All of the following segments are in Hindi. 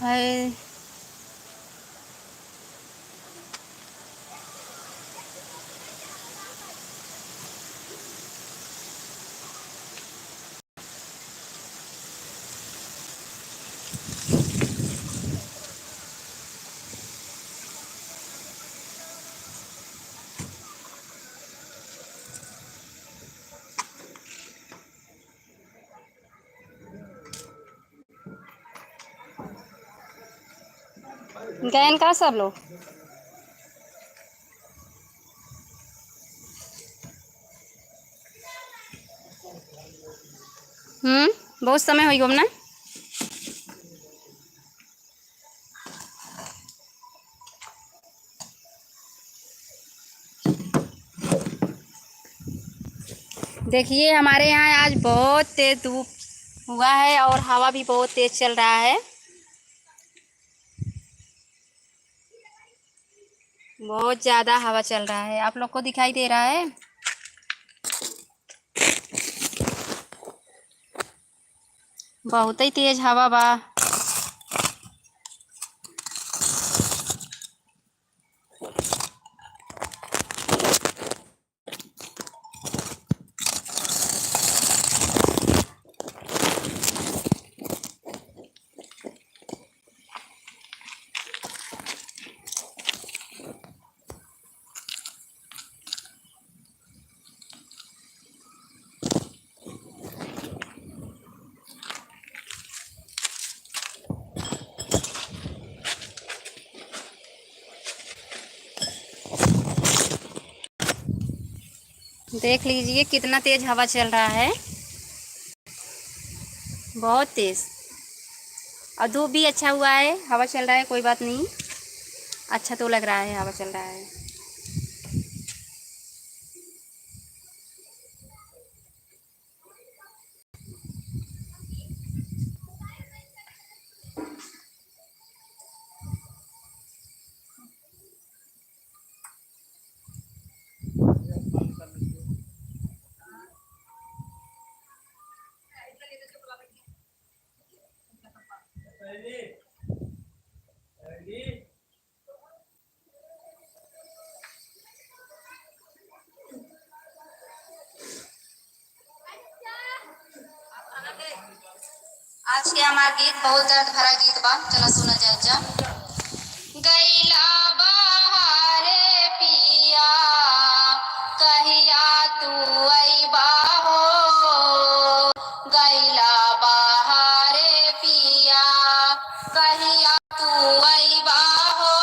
है। गैन का सब लोग बहुत समय हो गो ना। देखिए हमारे यहाँ आज बहुत तेज धूप हुआ है और हवा भी बहुत तेज चल रहा है। बहुत ज़्यादा हवा चल रहा है, आप लोग को दिखाई दे रहा है। बहुत ही तेज हवा बा। देख लीजिए कितना तेज हवा चल रहा है, बहुत तेज। और धूप भी अच्छा हुआ है, हवा चल रहा है, कोई बात नहीं, अच्छा तो लग रहा है, हवा चल रहा है। आज के हमार गीत बहुत दर्द भरा गीत बा, चला सुना जाए जा। गैला बहारे पिया कहिया तू अइबा हो, गैला बहारे पिया कहिया तू अइबा हो,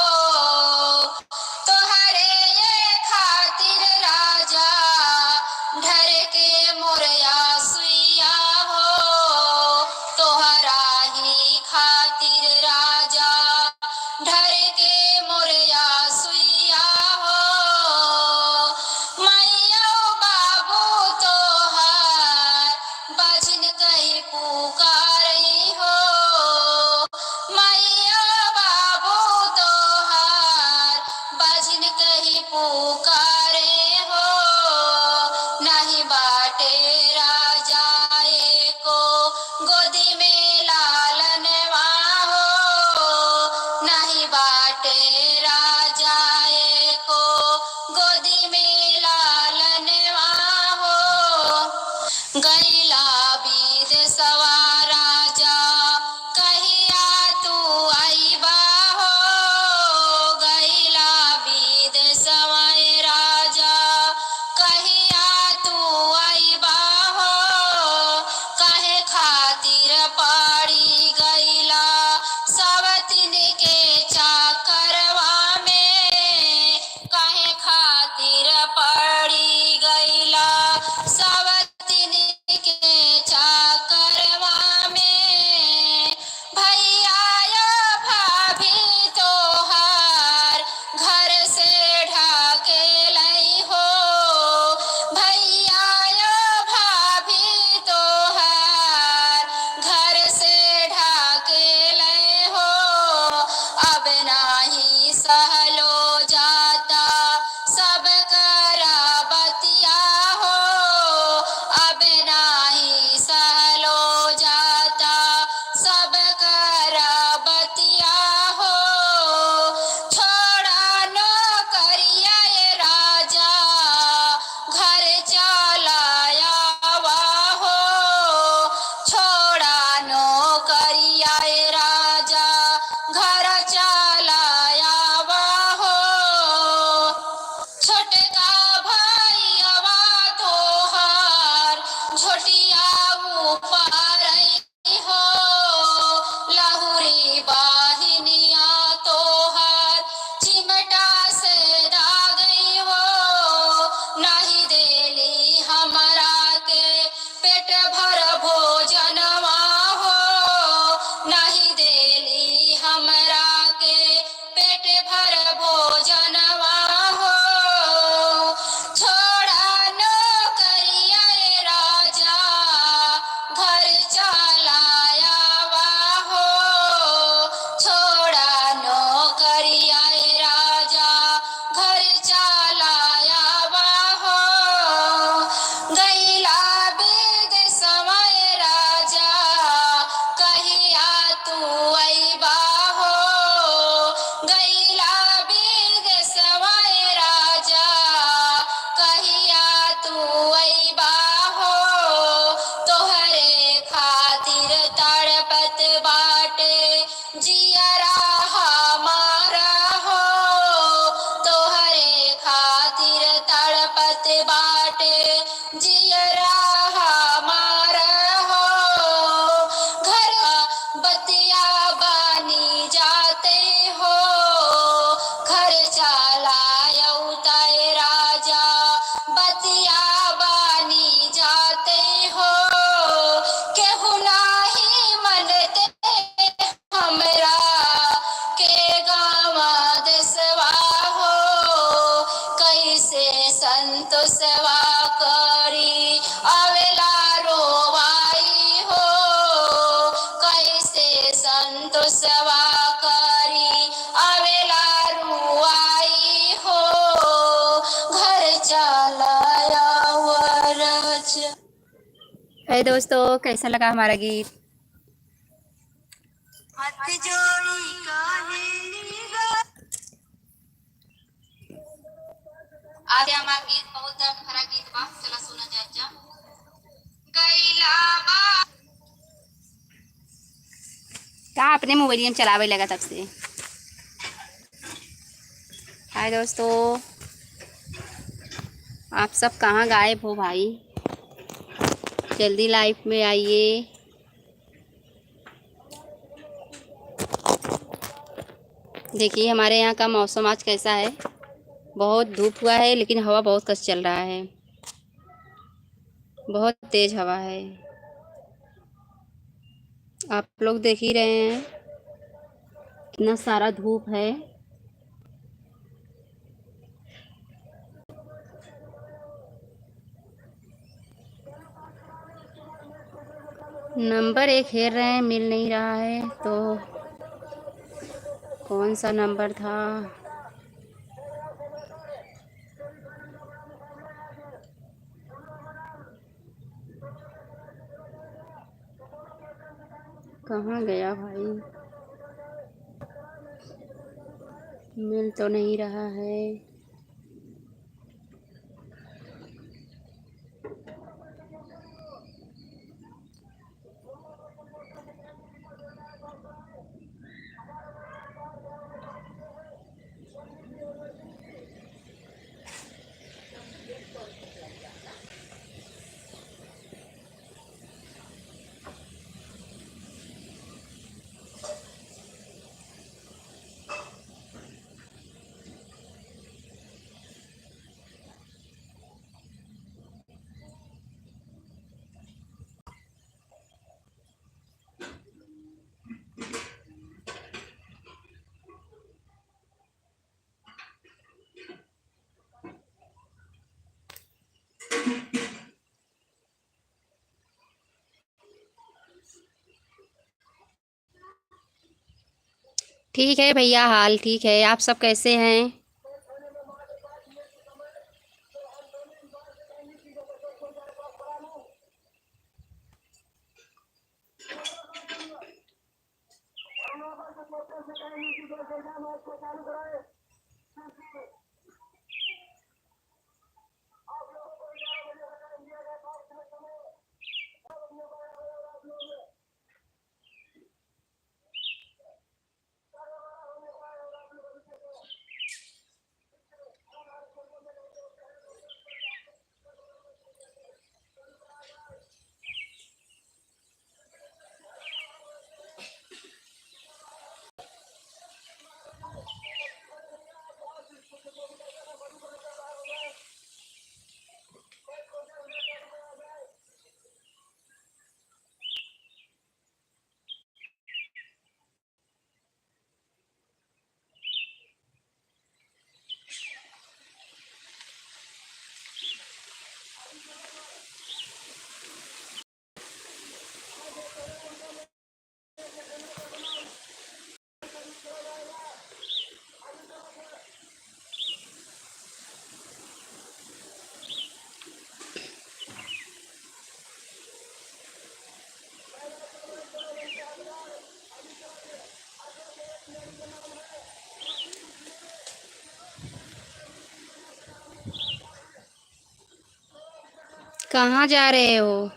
तोहरे ये खातिर राजा ढर के मोरया सुइया हो, तोहरा ही खातिर राजा ढर के मोरया सुइया हो, मैया बाबू तोहार बजन कही पुकारई हो, मैया बाबू तोहार बजन कही पुकारे हो, नहीं बाटे राजा एको गोदी में लालनवा हो, नहीं बाटे राजा एको गोदी में लालनवा हो, गैला बीद सवा राजा कहिया तू अइबा हो, गैला बीद सवाए जात बाटे जियरा हमार हो, घर बतिया बनी जाते हो, घर चलायऊ तय राजा बतिया बनी जाते हो, केहू नाही मनते हमरा के गाँव देसवा हो, कैसे संतोषवा करी आवेला रोवाई हो, कैसे संतोषवा करी आवेला रुआई हो, घर चलाया वरच। है दोस्तों, कैसा लगा हमारा गीत? हाथ जोड़ी आगे हमारा गीत बहुत खरा गीत बा, चला सुना जा गैला बा का अपने मोबाइल में चलावे लगा तब से। हाय दोस्तों, आप सब कहाँ गायब हो भाई? जल्दी लाइफ में आइए। देखिए हमारे यहाँ का मौसम आज कैसा है, बहुत धूप हुआ है लेकिन हवा बहुत कस चल रहा है, बहुत तेज हवा है। आप लोग देख ही रहे हैं कितना सारा धूप है। नंबर एक हेर रहे हैं, मिल नहीं रहा है, तो कौन सा नंबर था? कहाँ गया भाई? मिल तो नहीं रहा है। ठीक है भैया, हाल ठीक है। आप सब कैसे हैं? कहाँ जा रहे हो?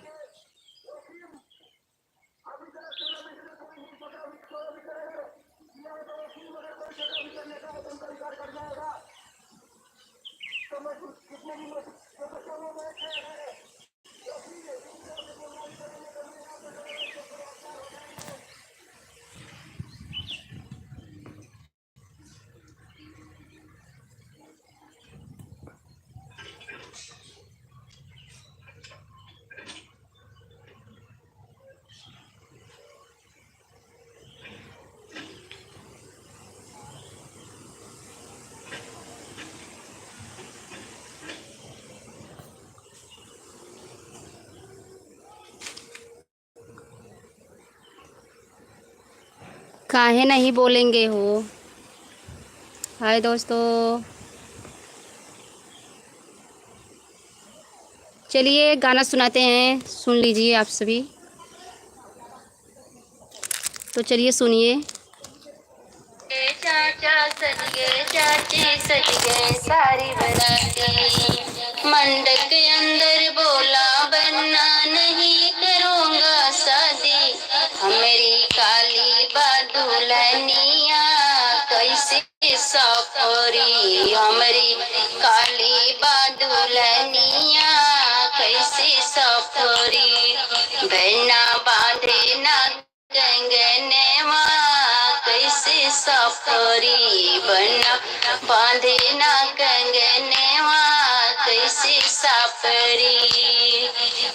काहे नहीं बोलेंगे हो। हाय दोस्तों, चलिए गाना सुनाते हैं, सुन लीजिए आप सभी। तो चलिए सुनिए। चाचा सज गए, चाची सज गए, सारी बराती मंडप के अंदर बोला बनना नहीं करूँगा शादी। हमारी काली बादुलनिया कैसे सफरी, हमारी काली बादुलनिया कैसे सफरी। बहना बांधे ना कंगनवा कैसे सफरी, बना बांधे ना कंगनवा कैसे सफरी।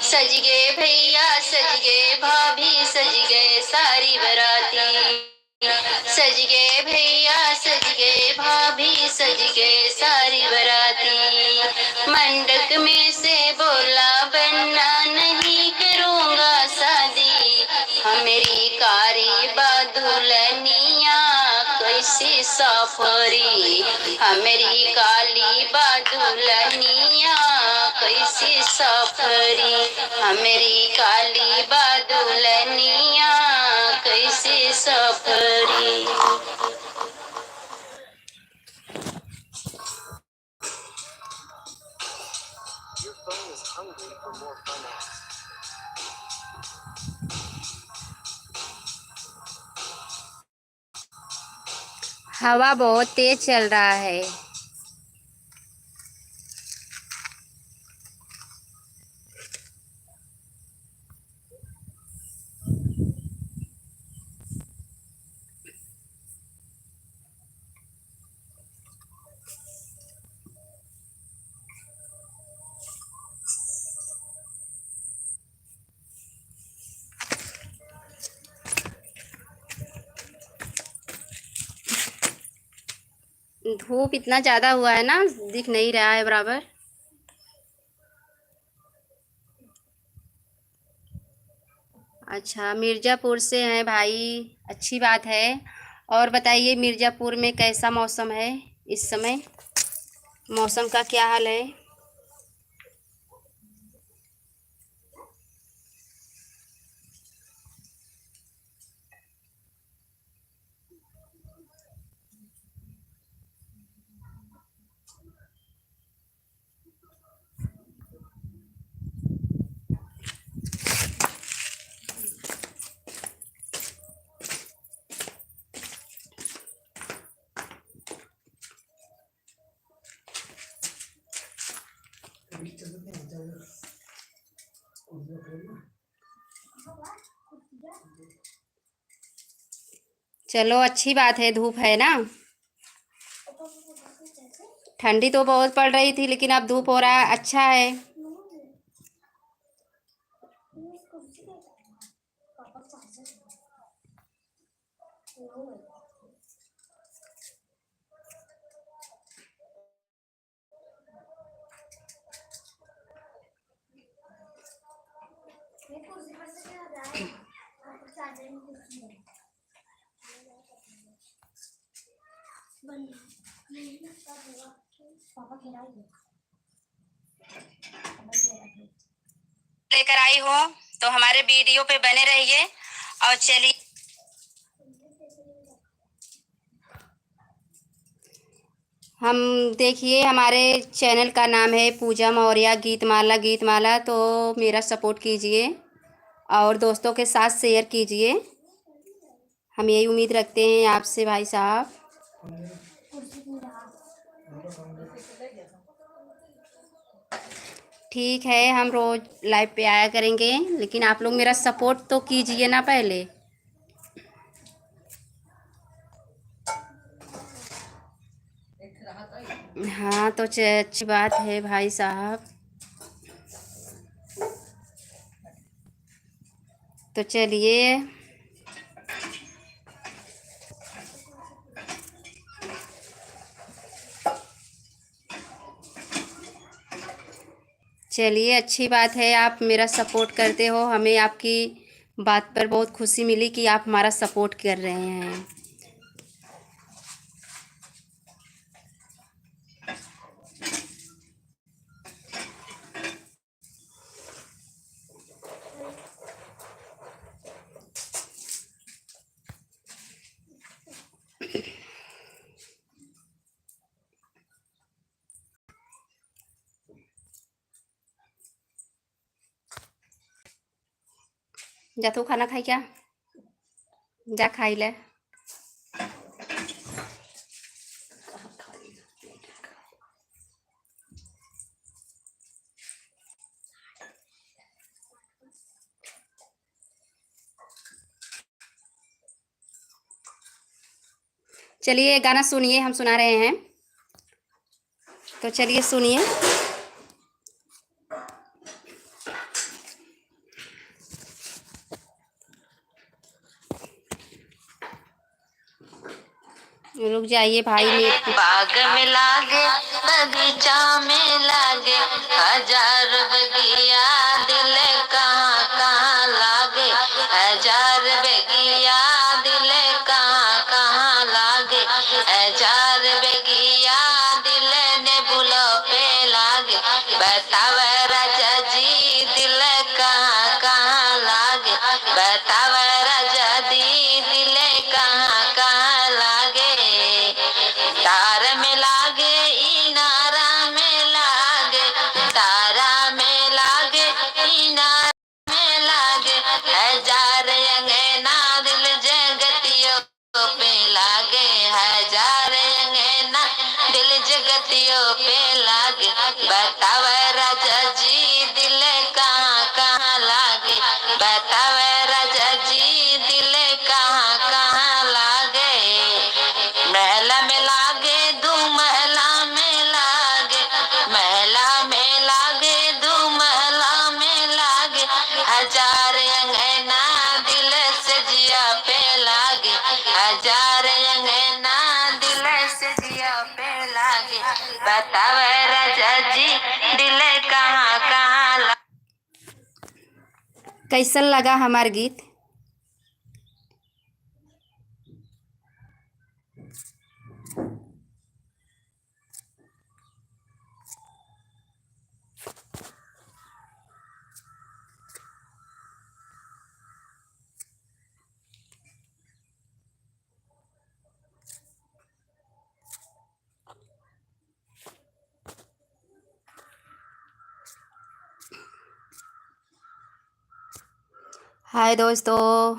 सज गए भैया सज गए, भाभी सज गए, सारी बराती सज गए भैया सज गए, भाभी सज गए, सारी बराती मंडप में से बोला बनना नहीं करूँगा शादी। हमारी कारी बादुलनिया कैसे सफरी, हमारी काली बादुलनिया कैसे सफरी, हमारी काली बादुलनिया कैसे सफरी। हवा बहुत तेज चल रहा है। धूप इतना ज़्यादा हुआ है ना, दिख नहीं रहा है बराबर। अच्छा, मिर्ज़ापुर से हैं भाई, अच्छी बात है। और बताइए मिर्ज़ापुर में कैसा मौसम है इस समय, मौसम का क्या हाल है। चलो अच्छी बात है, धूप है ना। ठंडी तो बहुत पड़ रही थी, लेकिन अब धूप हो रहा है, अच्छा है। लेकर आई हो तो हमारे वीडियो पे बने रहिए। और चलिए, हम देखिए हमारे चैनल का नाम है पूजा मौर्य गीतमाला। गीतमाला तो मेरा सपोर्ट कीजिए और दोस्तों के साथ शेयर कीजिए। हम यही उम्मीद रखते हैं आपसे भाई साहब। ठीक है, हम रोज़ लाइव पे आया करेंगे, लेकिन आप लोग मेरा सपोर्ट तो कीजिए ना पहले। हाँ तो अच्छी बात है भाई साहब। तो चलिए, चलिए अच्छी बात है, आप मेरा सपोर्ट करते हो, हमें आपकी बात पर बहुत खुशी मिली कि आप हमारा सपोर्ट कर रहे हैं। जा तू खाना खाई क्या? जा खाई ले। चलिए गाना सुनिए, हम सुना रहे हैं, तो चलिए सुनिए। रुक जाइए भाई, नेट बाग में लागे बगीचा में लागे हजार बगिया, दिल कहाँ कहाँ लागे हजार बगिया, दिल कहाँ कहाँ लागे हजार बगिया, दिल ने बुलो पे लागे। बताव राजा जी दिल कहाँ कहाँ लागे, बताव राजा जी दिल कहाँ कहाँ लागे। तार में लागे इनारा में लागे, तारा में लागे इनारा में लागे हजार अंगना, दिल जगतियों पे लागे हजार अंगना, दिल जगतियों पे लागे। बताव राजा जी दिल कहाँ कहाँ लागे, बताव राजा जी दिल कहाँ कहाँ लागे। महला में लागे दू महला में लागे, महला में लागे दू महला में लागे हजार अंगना, दिल से जिया पे लागे हजार अंगना, दिल से जिया पे लागे। बताव राजा जी दिल कहाँ कहाँ लागे। कैसन लगा हमार गीत? हाय दोस्तों,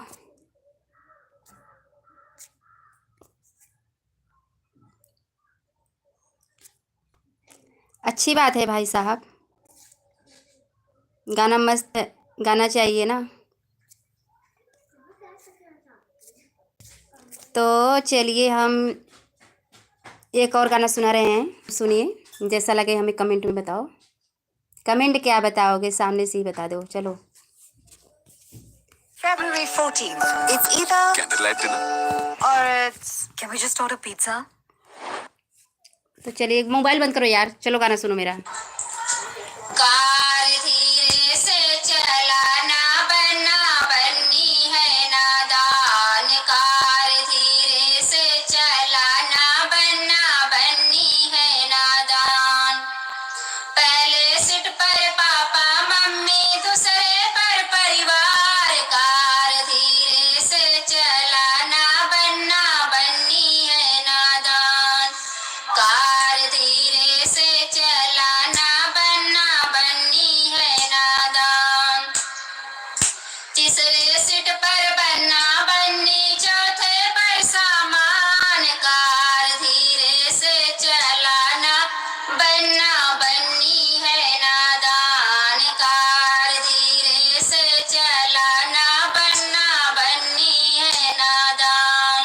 अच्छी बात है भाई साहब, गाना मस्त गाना चाहिए ना। तो चलिए हम एक और गाना सुना रहे हैं, सुनिए, जैसा लगे हमें कमेंट में बताओ। कमेंट क्या बताओगे, सामने से ही बता दो। चलो। February 14th. It's either candlelight dinner or it's can we just order pizza? तो चलिए मोबाइल बंद करो यार, चलो गाना सुनो मेरा। कार धीरे से चलाना, बनना बननी है नादान, कार धीरे से चलाना, बनना बननी है नादान। पहले सीट पर पापा मम्मी, दूसरे पर परिवार, कार धीरे से चलाना, बनना बननी है नादान, कार धीरे से चलाना, बनना बननी है नादान। तीसरे सीट पर बनना बननी, चौथे पर सामान, कार धीरे से चलाना, बनना बननी है नादान, कार धीरे से चलाना, बनना बननी है नादान।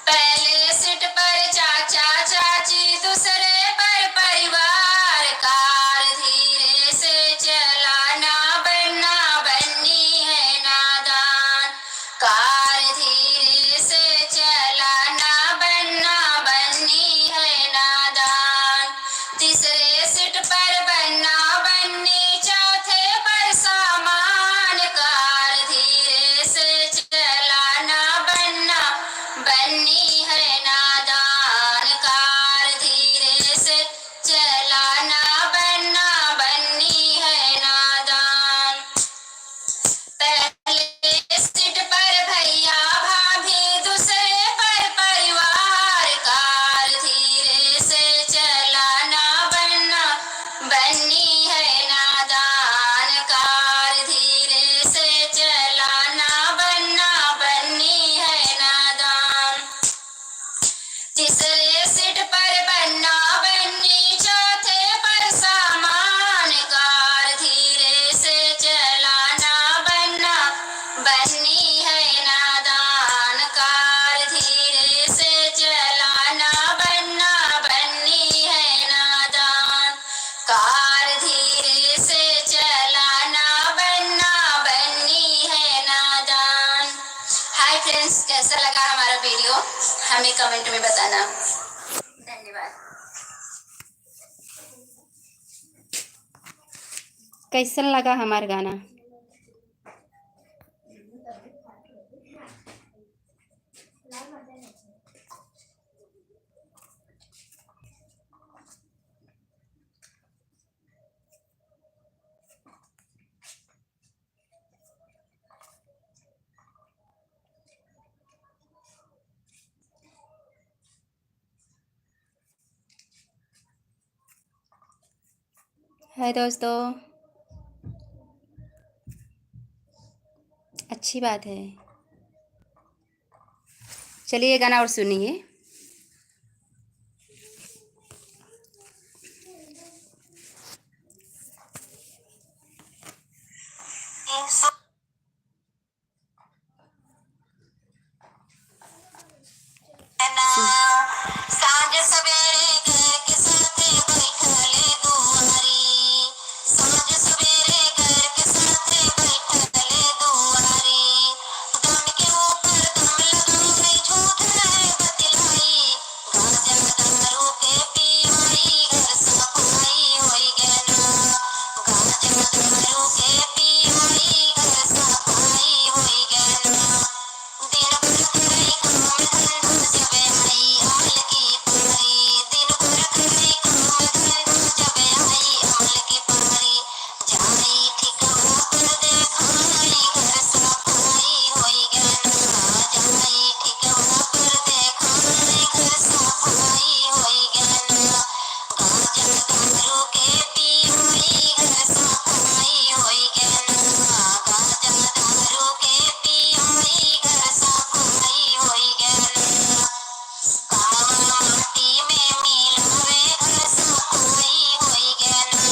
पहले सीट पर चाचा चाची, दूसरे पर परिवार, कार धीरे से चलाना, बनना बननी है नादान, कार धीरे से चलाना, बनना बननी है नादान। हमें कमेंट में बताना। धन्यवाद। कैसा लगा हमारा गाना? हाय दोस्तों, अच्छी बात है। चलिए गाना और सुनिए। साँझ सवेरे घर के साथे बैठले दुआरी, साँझ सवेरे घर के साथे बैठले दुआरी, दम के ऊपर दम लगावे झूठ है बतलाई, गांजा दारू के पियाई घर सफाई होई गना, गांजा दारू के पियाई घर सफाई होई गना, दिन भर करे काम धंधा जब आई आल की पारी, दिन भर करे काम धंधा जब आई आल की पारी, जाई ठिकाना पर देखाई घर सफाई होई गना, जाई ठिकाना पर देखाई घर सफाई होई गना, गांजा दारू के पियाई घर सफाई होई गना, गांजा दारू के पियाई घर सफाई होई गना, कावा माटी में मिलावे घर सफाई होई गना,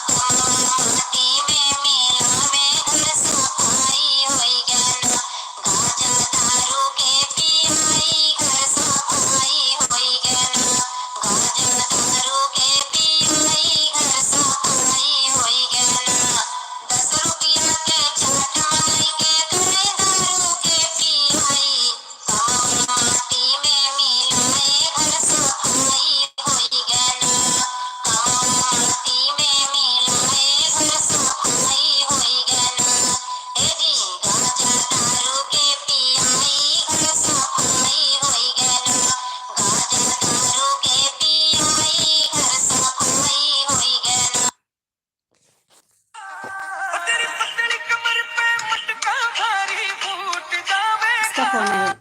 कावा माटी में मिलावे घर सफाई होई गना, गांजा दारू के पियाई घर सफाई होई गना, गांजा दारू के पियाई घर सफाई होई गना, 10 रुपया के चाट माई के करे दारू के पियाई, कावा माटी में मिलाए घर सफाई होई गना, कावा माटी में मिलाए घर सफाई होई गना, ए जी गांजा दारू के पियाई घर सफाई होई गना, गांजा दारू के पियाई घर सफाई होई गना। तेरी पतली कमर पे मटका भारी फूट इसका जावेगा। फ़ोन है।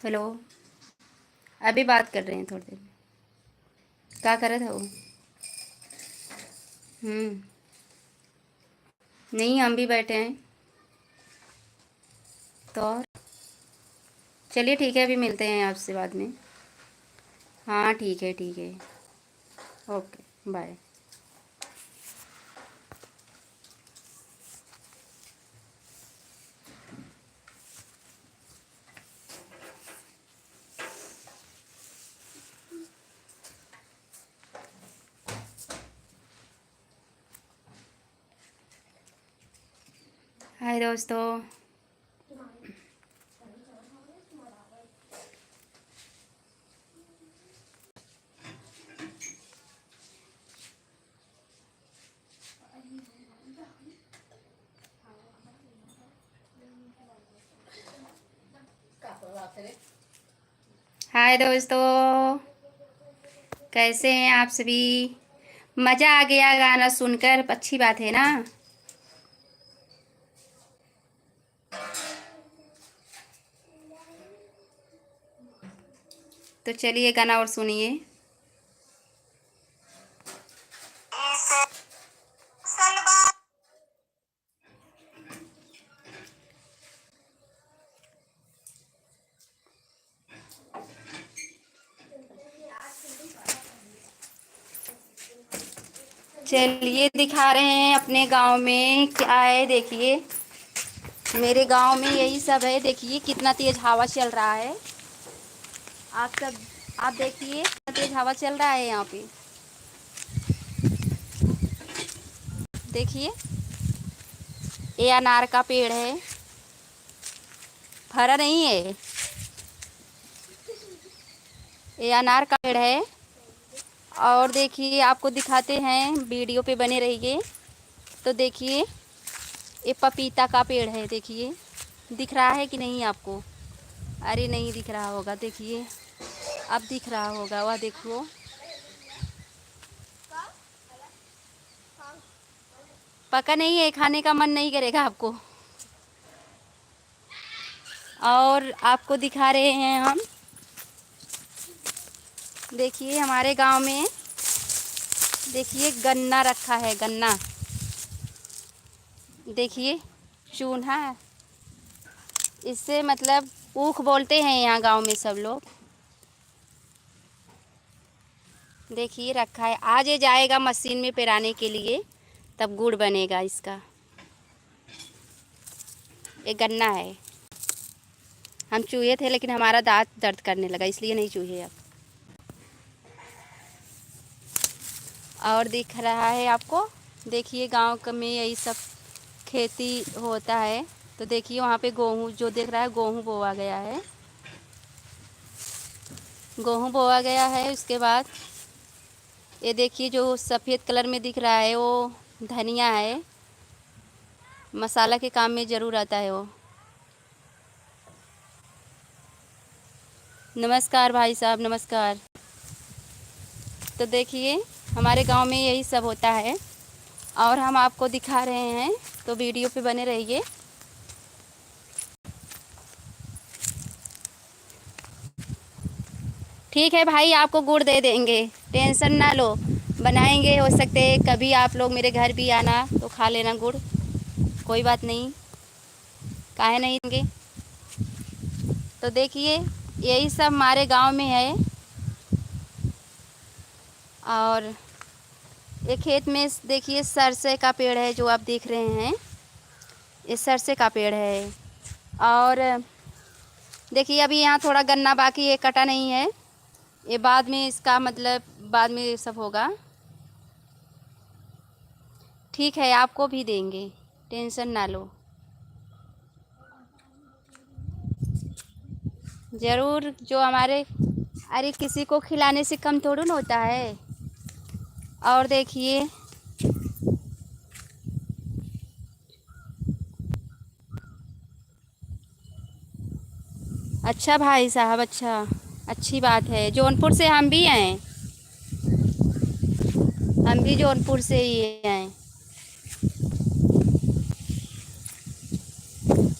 हेलो, अभी बात कर रहे हैं थोड़ी देर में। क्या कर रहे थे वो? नहीं, हम भी बैठे हैं। तो और चलिए ठीक है, अभी मिलते हैं आपसे बाद में। हाँ ठीक है, ठीक है। Okay, bye. हाय दोस्तों, हाय दोस्तों, कैसे हैं आप सभी? मज़ा आ गया गाना सुनकर, अच्छी बात है ना। तो चलिए गाना और सुनिए। सलवार चलिए दिखा रहे हैं अपने गांव में क्या है, देखिए। मेरे गांव में यही सब है, देखिए कितना तेज हवा चल रहा है। आप देखिए कितना तेज हवा चल रहा है यहाँ पे। देखिए, ये अनार का पेड़ है, फरा नहीं है। ये अनार का पेड़ है। और देखिए आपको दिखाते हैं, वीडियो पे बने रहिए। तो देखिए ये पपीता का पेड़ है। देखिए दिख रहा है कि नहीं आपको? अरे नहीं दिख रहा होगा, देखिए अब दिख रहा होगा, वह देखो। पका नहीं है, खाने का मन नहीं करेगा आपको। और आपको दिखा रहे हैं हम, देखिए हमारे गांव में देखिए गन्ना रखा है, गन्ना। देखिए चूल्हा, इससे मतलब ऊख बोलते हैं यहाँ गांव में सब लोग। देखिए रखा है, आज ये जाएगा मशीन में पेराने के लिए, तब गुड़ बनेगा इसका। ये गन्ना है। हम चूहे थे लेकिन हमारा दांत दर्द करने लगा, इसलिए नहीं चूहे अब। और दिख रहा है आपको, देखिए गांव में यही सब खेती होता है। तो देखिए वहाँ पे गेहूँ, जो दिख रहा है गेहूँ बोआ गया है, गेहूँ बोआ गया है। उसके बाद ये देखिए जो सफ़ेद कलर में दिख रहा है वो धनिया है, मसाला के काम में ज़रूर आता है वो। नमस्कार भाई साहब, नमस्कार। तो देखिए हमारे गांव में यही सब होता है और हम आपको दिखा रहे हैं, तो वीडियो पे बने रहिए। ठीक है भाई, आपको गुड़ दे देंगे, टेंशन ना लो, बनाएंगे। हो सकते कभी आप लोग मेरे घर भी आना तो खा लेना गुड़, कोई बात नहीं, काहे नहीं देंगे। तो देखिए यही सब हमारे गांव में है। और ये खेत में देखिए सरसे का पेड़ है, जो आप देख रहे हैं ये सरसे का पेड़ है। और देखिए अभी यहाँ थोड़ा गन्ना बाकी है, कटा नहीं है, ये बाद में इसका मतलब बाद में ये सब होगा। ठीक है, आपको भी देंगे, टेंशन ना लो, ज़रूर। जो हमारे, अरे किसी को खिलाने से कम थोड़ा ना होता है। और देखिए अच्छा भाई साहब, अच्छा, अच्छी बात है। जौनपुर से हम भी हैं, हम भी जौनपुर से ही हैं।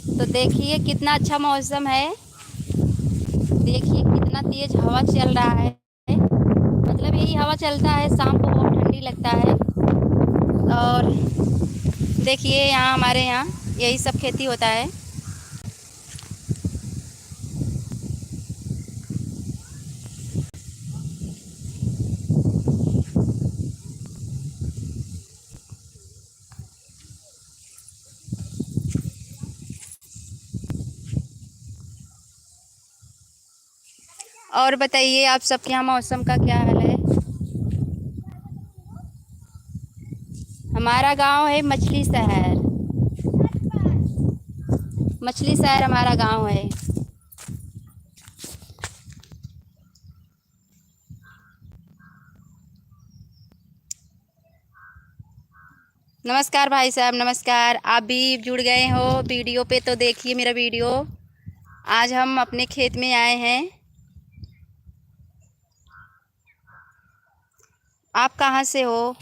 तो देखिए कितना अच्छा मौसम है, देखिए कितना तेज हवा चल रहा है। मतलब यही हवा चलता है, शाम को बहुत ठंडी लगता है। और देखिए यहाँ हमारे यहाँ यही सब खेती होता है। और बताइए आप सबके यहाँ मौसम का क्या हाल है? हमारा गांव है मछली शहर, मछली शहर हमारा गांव है। नमस्कार भाई साहब, नमस्कार। आप भी जुड़ गए हो वीडियो पे, तो देखिए मेरा वीडियो। आज हम अपने खेत में आए हैं। आप कहाँ से हो?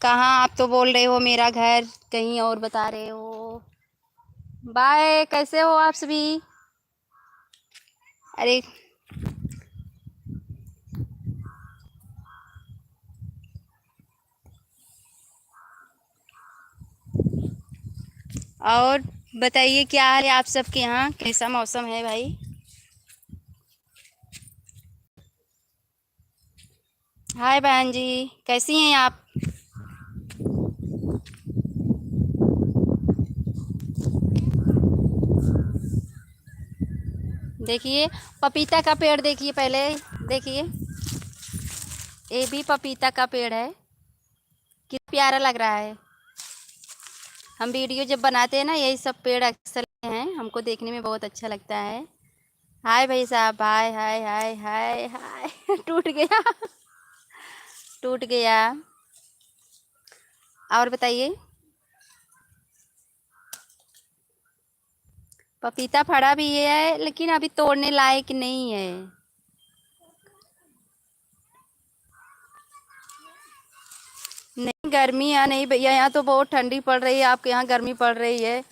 कहाँ? आप तो बोल रहे हो मेरा घर कहीं और बता रहे हो। बाय, कैसे हो आप सभी? अरे और बताइए क्या हाल है आप सबके यहाँ, कैसा मौसम है भाई? हाय बहन जी, कैसी हैं आप? देखिए पपीता का पेड़, देखिए पहले, देखिए ये भी पपीता का पेड़ है, कितना प्यारा लग रहा है। हम वीडियो जब बनाते हैं ना, यही सब पेड़ अक्सर हैं, हमको देखने में बहुत अच्छा लगता है। हाय भाई साहब, हाय हाय हाय हाय हाय। टूट गया, टूट गया। और बताइए। पपीता फड़ा भी है लेकिन अभी तोड़ने लायक नहीं है। नहीं, गर्मी यहाँ नहीं भैया, यहाँ तो बहुत ठंडी पड़ रही है। आपके यहाँ गर्मी पड़ रही है।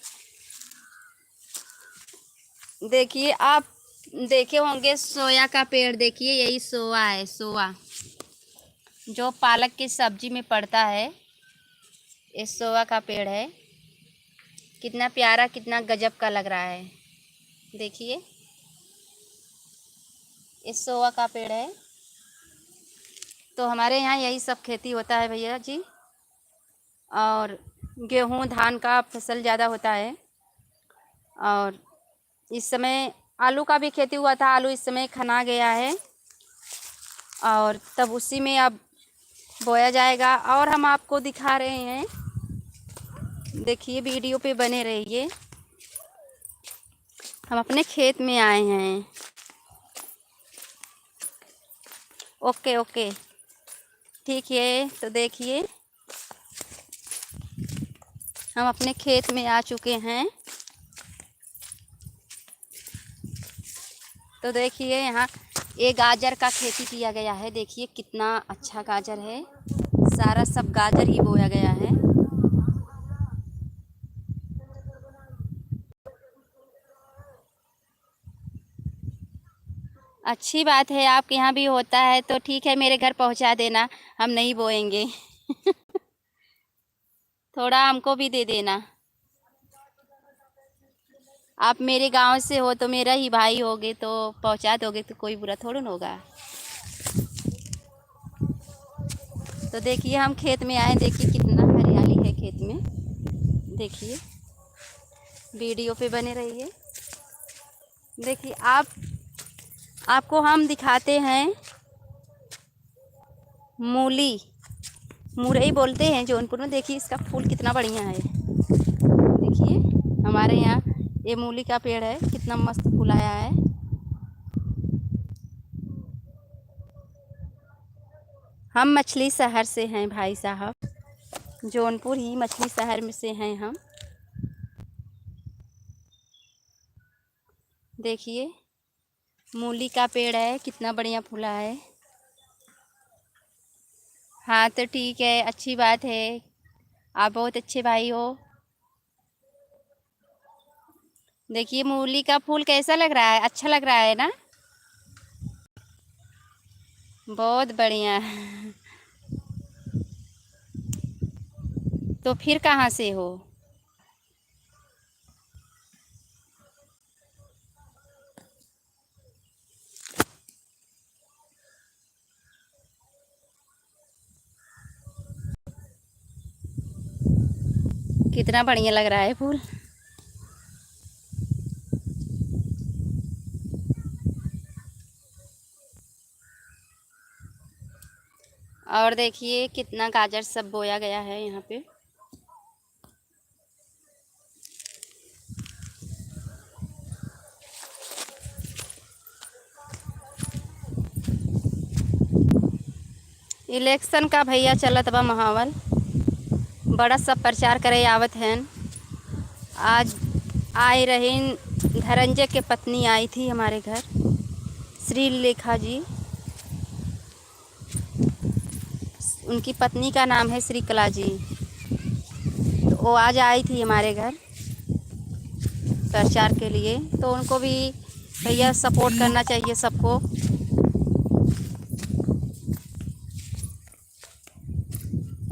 देखिए आप देखे होंगे सोया का पेड़, देखिए यही सोआ है, सोआ जो पालक की सब्जी में पड़ता है। ये सोआ का पेड़ है। कितना प्यारा, कितना गजब का लग रहा है। देखिए ये सोआ का पेड़ है। तो हमारे यहाँ यही सब खेती होता है भैया जी। और गेहूँ धान का फसल ज़्यादा होता है। और इस समय आलू का भी खेती हुआ था। आलू इस समय खना गया है और तब उसी में अब बोया जाएगा। और हम आपको दिखा रहे हैं, देखिए वीडियो पे बने रहिए। हम अपने खेत में आए हैं। ओके ओके, ठीक है। तो देखिए हम अपने खेत में आ चुके हैं। तो देखिए यहाँ ये गाजर का खेती किया गया है। देखिए कितना अच्छा गाजर है। सारा सब गाजर ही बोया गया है। अच्छी बात है, आपके यहाँ भी होता है तो ठीक है, मेरे घर पहुँचा देना। हम नहीं बोएंगे। थोड़ा हमको भी दे देना। आप मेरे गांव से हो तो मेरा ही भाई होगे, तो पहुंचा दोगे तो कोई बुरा थोड़ा ना होगा। तो देखिए हम खेत में आए, देखिए कितना हरियाली है खेत में। देखिए वीडियो पे बने रहिए। देखिए आपको हम दिखाते हैं मूली, मुरई बोलते हैं जौनपुर में। देखिए इसका फूल कितना बढ़िया है। देखिए हमारे यहाँ ये मूली का पेड़ है, कितना मस्त फूल आया है। हम मछली शहर से हैं भाई साहब, जौनपुर ही मछली शहर में से हैं हम। देखिए मूली का पेड़ है, कितना बढ़िया फूला है। हाँ तो ठीक है, अच्छी बात है। आप बहुत अच्छे भाई हो। देखिए मूली का फूल कैसा लग रहा है, अच्छा लग रहा है ना। बहुत बढ़िया। तो फिर कहाँ से हो? कितना बढ़िया लग रहा है फूल। और देखिए कितना गाजर सब बोया गया है यहाँ पे। इलेक्शन का भैया चलत बा माहौल, बड़ा सब प्रचार करे आवत हैं। आज आए रही, धनंजय के पत्नी आई थी हमारे घर, श्रीलेखा जी। उनकी पत्नी का नाम है श्रीकला जी। तो वो आज आई थी हमारे घर प्रचार के लिए। तो उनको भी भैया सपोर्ट करना चाहिए सबको।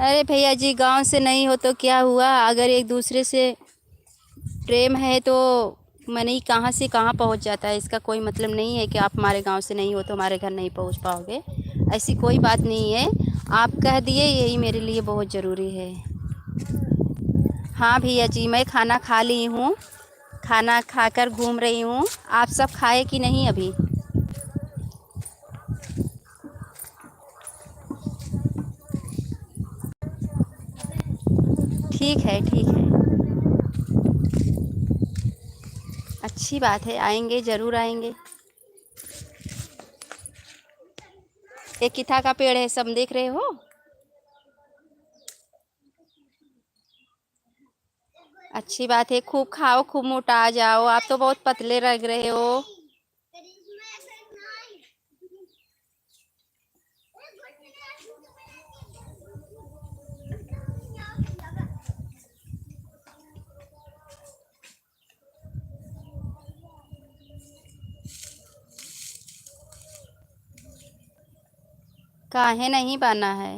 अरे भैया जी, गांव से नहीं हो तो क्या हुआ, अगर एक दूसरे से प्रेम है तो मनी कहाँ से कहाँ पहुंच जाता है। इसका कोई मतलब नहीं है कि आप हमारे गांव से नहीं हो तो हमारे घर नहीं पहुंच पाओगे। ऐसी कोई बात नहीं है। आप कह दिए यही मेरे लिए बहुत ज़रूरी है। हाँ भैया जी, मैं खाना खा ली हूँ, खाना खाकर घूम रही हूँ। आप सब खाए कि नहीं अभी? ठीक है ठीक है, अच्छी बात है, आएंगे ज़रूर आएंगे। एक किथा का पेड़ है, सब देख रहे हो। अच्छी बात है, खूब खाओ, खूब मोटा जाओ। आप तो बहुत पतले लग रहे हो। काहे नहीं बना है।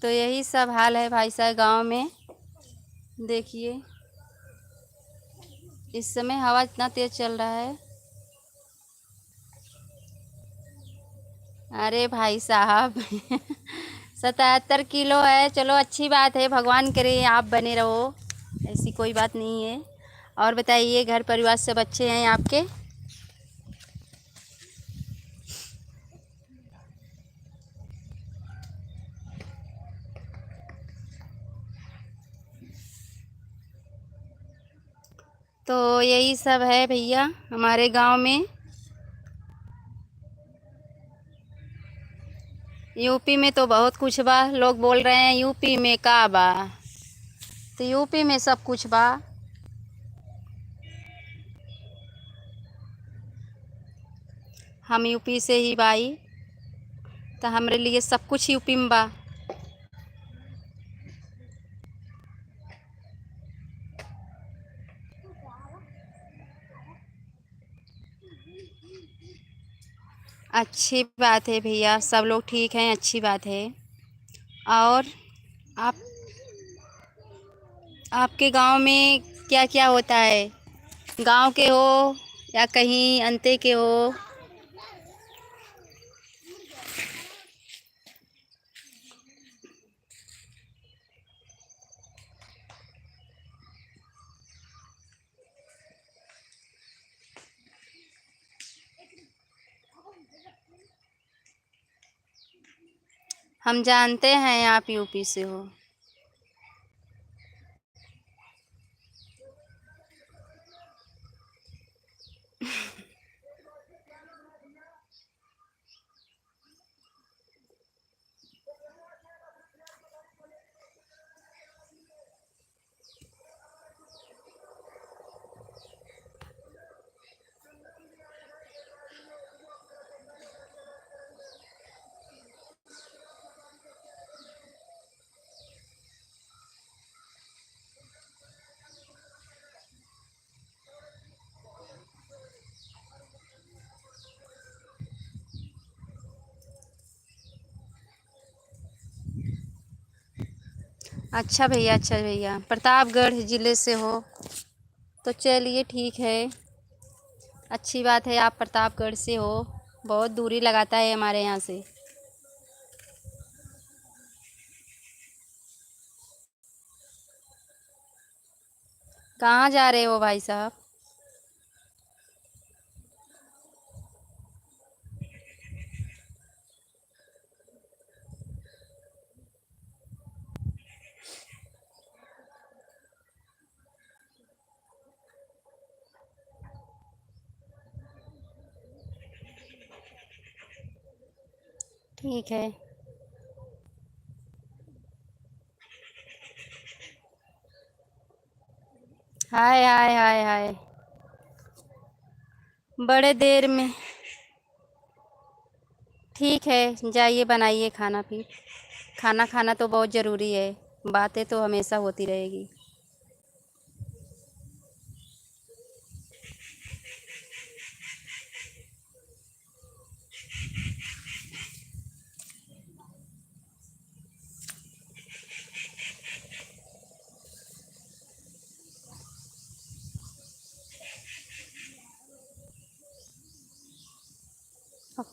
तो यही सब हाल है भाई साहब गांव में। देखिए, इस समय हवा इतना तेज चल रहा है। अरे भाई साहब 77 किलो है। चलो अच्छी बात है, भगवान करे आप बने रहो, ऐसी कोई बात नहीं है। और बताइए, घर परिवार सब अच्छे हैं आपके। तो यही सब है भैया हमारे गांव में। यूपी में तो बहुत कुछ बा। लोग बोल रहे हैं यूपी में का बा, तो यूपी में सब कुछ बा। हम यूपी से ही भाई, तो हमरे लिए सब कुछ यूपी में बा। अच्छी बात है भैया, सब लोग ठीक हैं, अच्छी बात है। और आप आपके गांव में क्या क्या होता है। गांव के हो या कहीं अंते के हो। हम जानते हैं आप यूपी से हो। अच्छा भैया, अच्छा भैया, प्रतापगढ़ ज़िले से हो। तो चलिए ठीक है, अच्छी बात है, आप प्रतापगढ़ से हो। बहुत दूरी लगाता है हमारे यहाँ से। कहाँ जा रहे हो भाई साहब। ठीक है। हाय हाय हाय हाय। बड़े देर में। ठीक है, जाइए बनाइए खाना। फिर खाना खाना तो बहुत ज़रूरी है। बातें तो हमेशा होती रहेगी।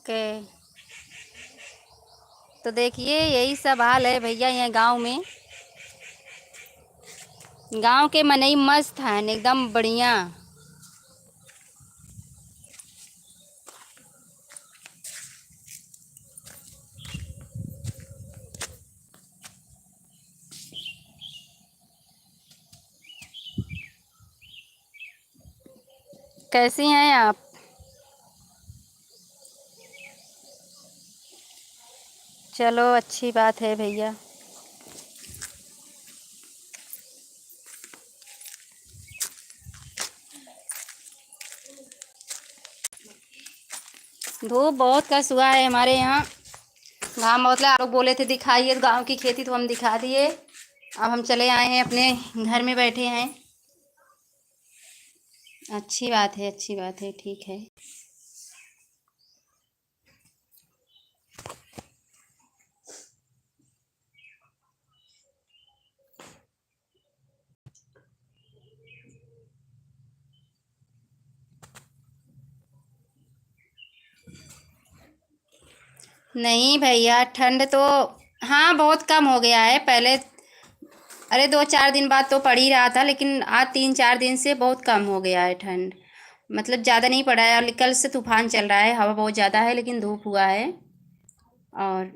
ओके। तो देखिए यही सब हाल है भैया यहाँ गांव में। गांव के मनई मस्त हैं एकदम बढ़िया। कैसी हैं आप? चलो अच्छी बात है भैया। धूप बहुत कस हुआ है हमारे यहाँ। घाम बहुत आप लोग बोले थे दिखाइए गांव की खेती, तो हम दिखा दिए। अब हम चले आए हैं अपने घर में बैठे हैं। अच्छी बात है, अच्छी बात है, ठीक है। नहीं भैया ठंड तो हाँ बहुत कम हो गया है। पहले अरे 2-4 दिन बाद तो पड़ ही रहा था, लेकिन आज 3-4 दिन से बहुत कम हो गया है ठंड। मतलब ज़्यादा नहीं पड़ा है। और कल से तूफान चल रहा है, हवा बहुत ज़्यादा है, लेकिन धूप हुआ है। और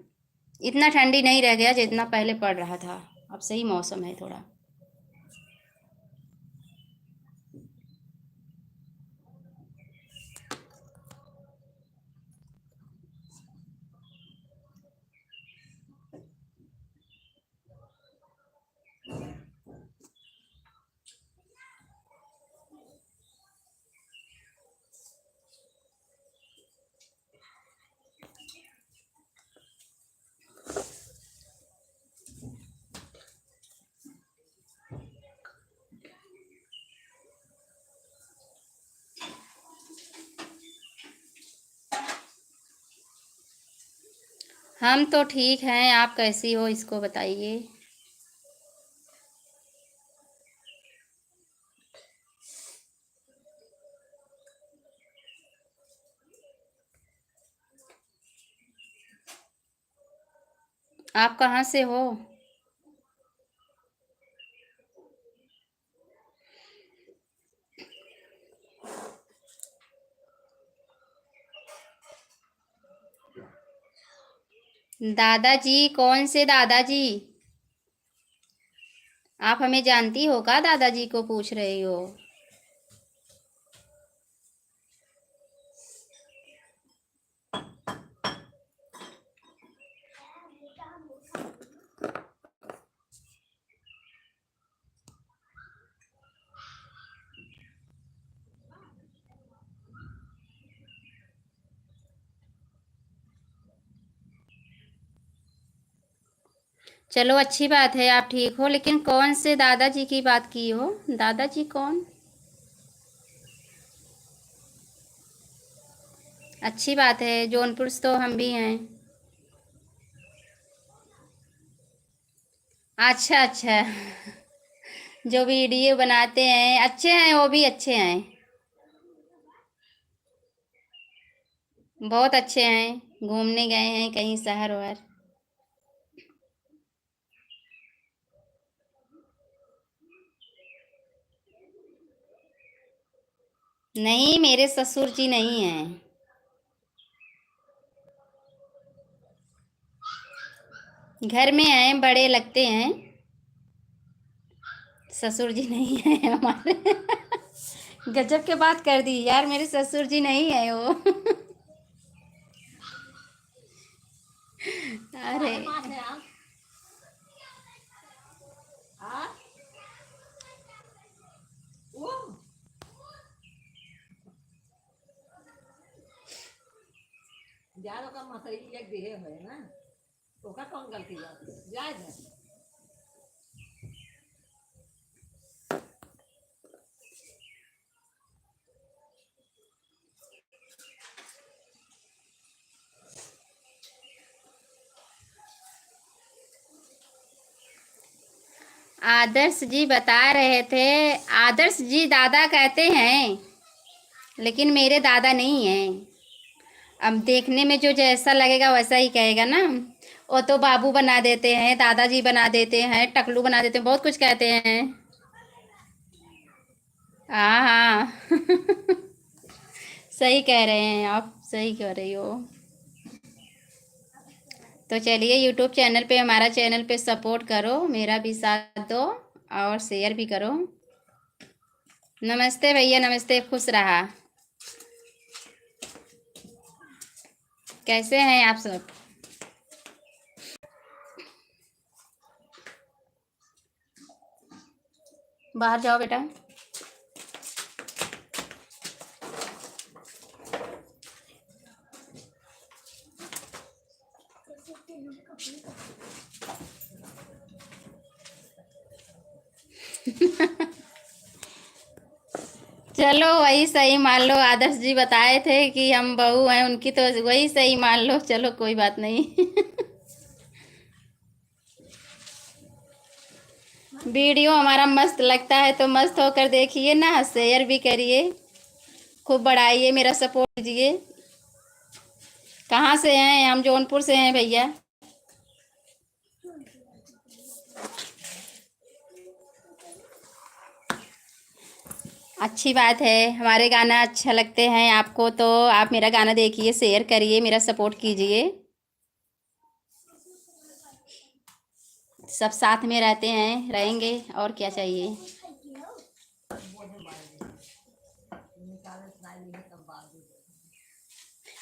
इतना ठंडी नहीं रह गया जितना पहले पड़ रहा था। अब सही मौसम है थोड़ा। हम तो ठीक हैं, आप कैसी हो इसको बताइए। आप कहाँ से हो? दादाजी? कौन से दादाजी? आप हमें जानती हो का? दादाजी को पूछ रही हो? चलो अच्छी बात है आप ठीक हो, लेकिन कौन से दादाजी की बात की हो? दादाजी कौन? अच्छी बात है, जौनपुर से तो हम भी हैं। अच्छा अच्छा। जो वीडियो बनाते हैं अच्छे हैं, वो भी अच्छे हैं। बहुत अच्छे हैं। घूमने गए हैं कहीं शहर वहर? नहीं, मेरे ससुर जी नहीं हैं। घर में हैं, बड़े लगते हैं। ससुर जी नहीं है हमारे। गजब के बात कर दी यार, मेरे ससुर जी नहीं है वो। अरे ज्यादा का मसई एक दिहे है ना, ओका कौन गलती है जायज है। आदर्श जी बता रहे थे। आदर्श जी दादा कहते हैं, लेकिन मेरे दादा नहीं हैं। अब देखने में जो जैसा लगेगा वैसा ही कहेगा ना। वो तो बाबू बना देते हैं, दादाजी बना देते हैं, टकलू बना देते हैं, बहुत कुछ कहते हैं। हाँ हाँ। सही कह रहे हैं आप, सही कह रही हो। तो चलिए यूट्यूब चैनल पे, हमारा चैनल पे सपोर्ट करो, मेरा भी साथ दो और शेयर भी करो। नमस्ते भैया, नमस्ते, खुश रहा। कैसे हैं आप सब? बाहर जाओ बेटा। चलो वही सही मान लो, आदर्श जी बताए थे कि हम बहू हैं उनकी, तो वही सही मान लो। चलो कोई बात नहीं। वीडियो हमारा मस्त लगता है तो मस्त होकर देखिए ना, शेयर भी करिए, खूब बढ़ाइए, मेरा सपोर्ट कीजिए। कहाँ से हैं? हम जौनपुर से हैं भैया। अच्छी बात है, हमारे गाना अच्छा लगते हैं आपको तो आप मेरा गाना देखिए, शेयर करिए, मेरा सपोर्ट कीजिए। सब साथ में रहते हैं, रहेंगे, और क्या चाहिए।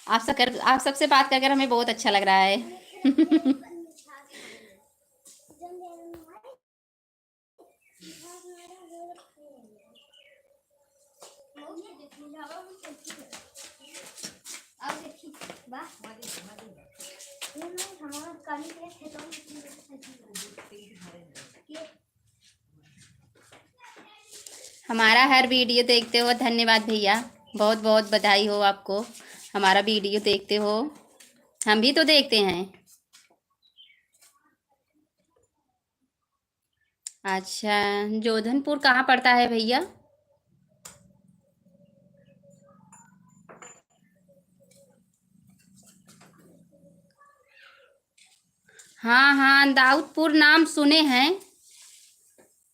आप सबसे बात कर हमें बहुत अच्छा लग रहा है। हमारा हर वीडियो देखते हो, धन्यवाद भैया, बहुत बहुत बधाई हो आपको। हमारा वीडियो देखते हो, हम भी तो देखते हैं। अच्छा, जोधनपुर कहाँ पड़ता है भैया? हाँ हाँ, दाऊदपुर नाम सुने हैं,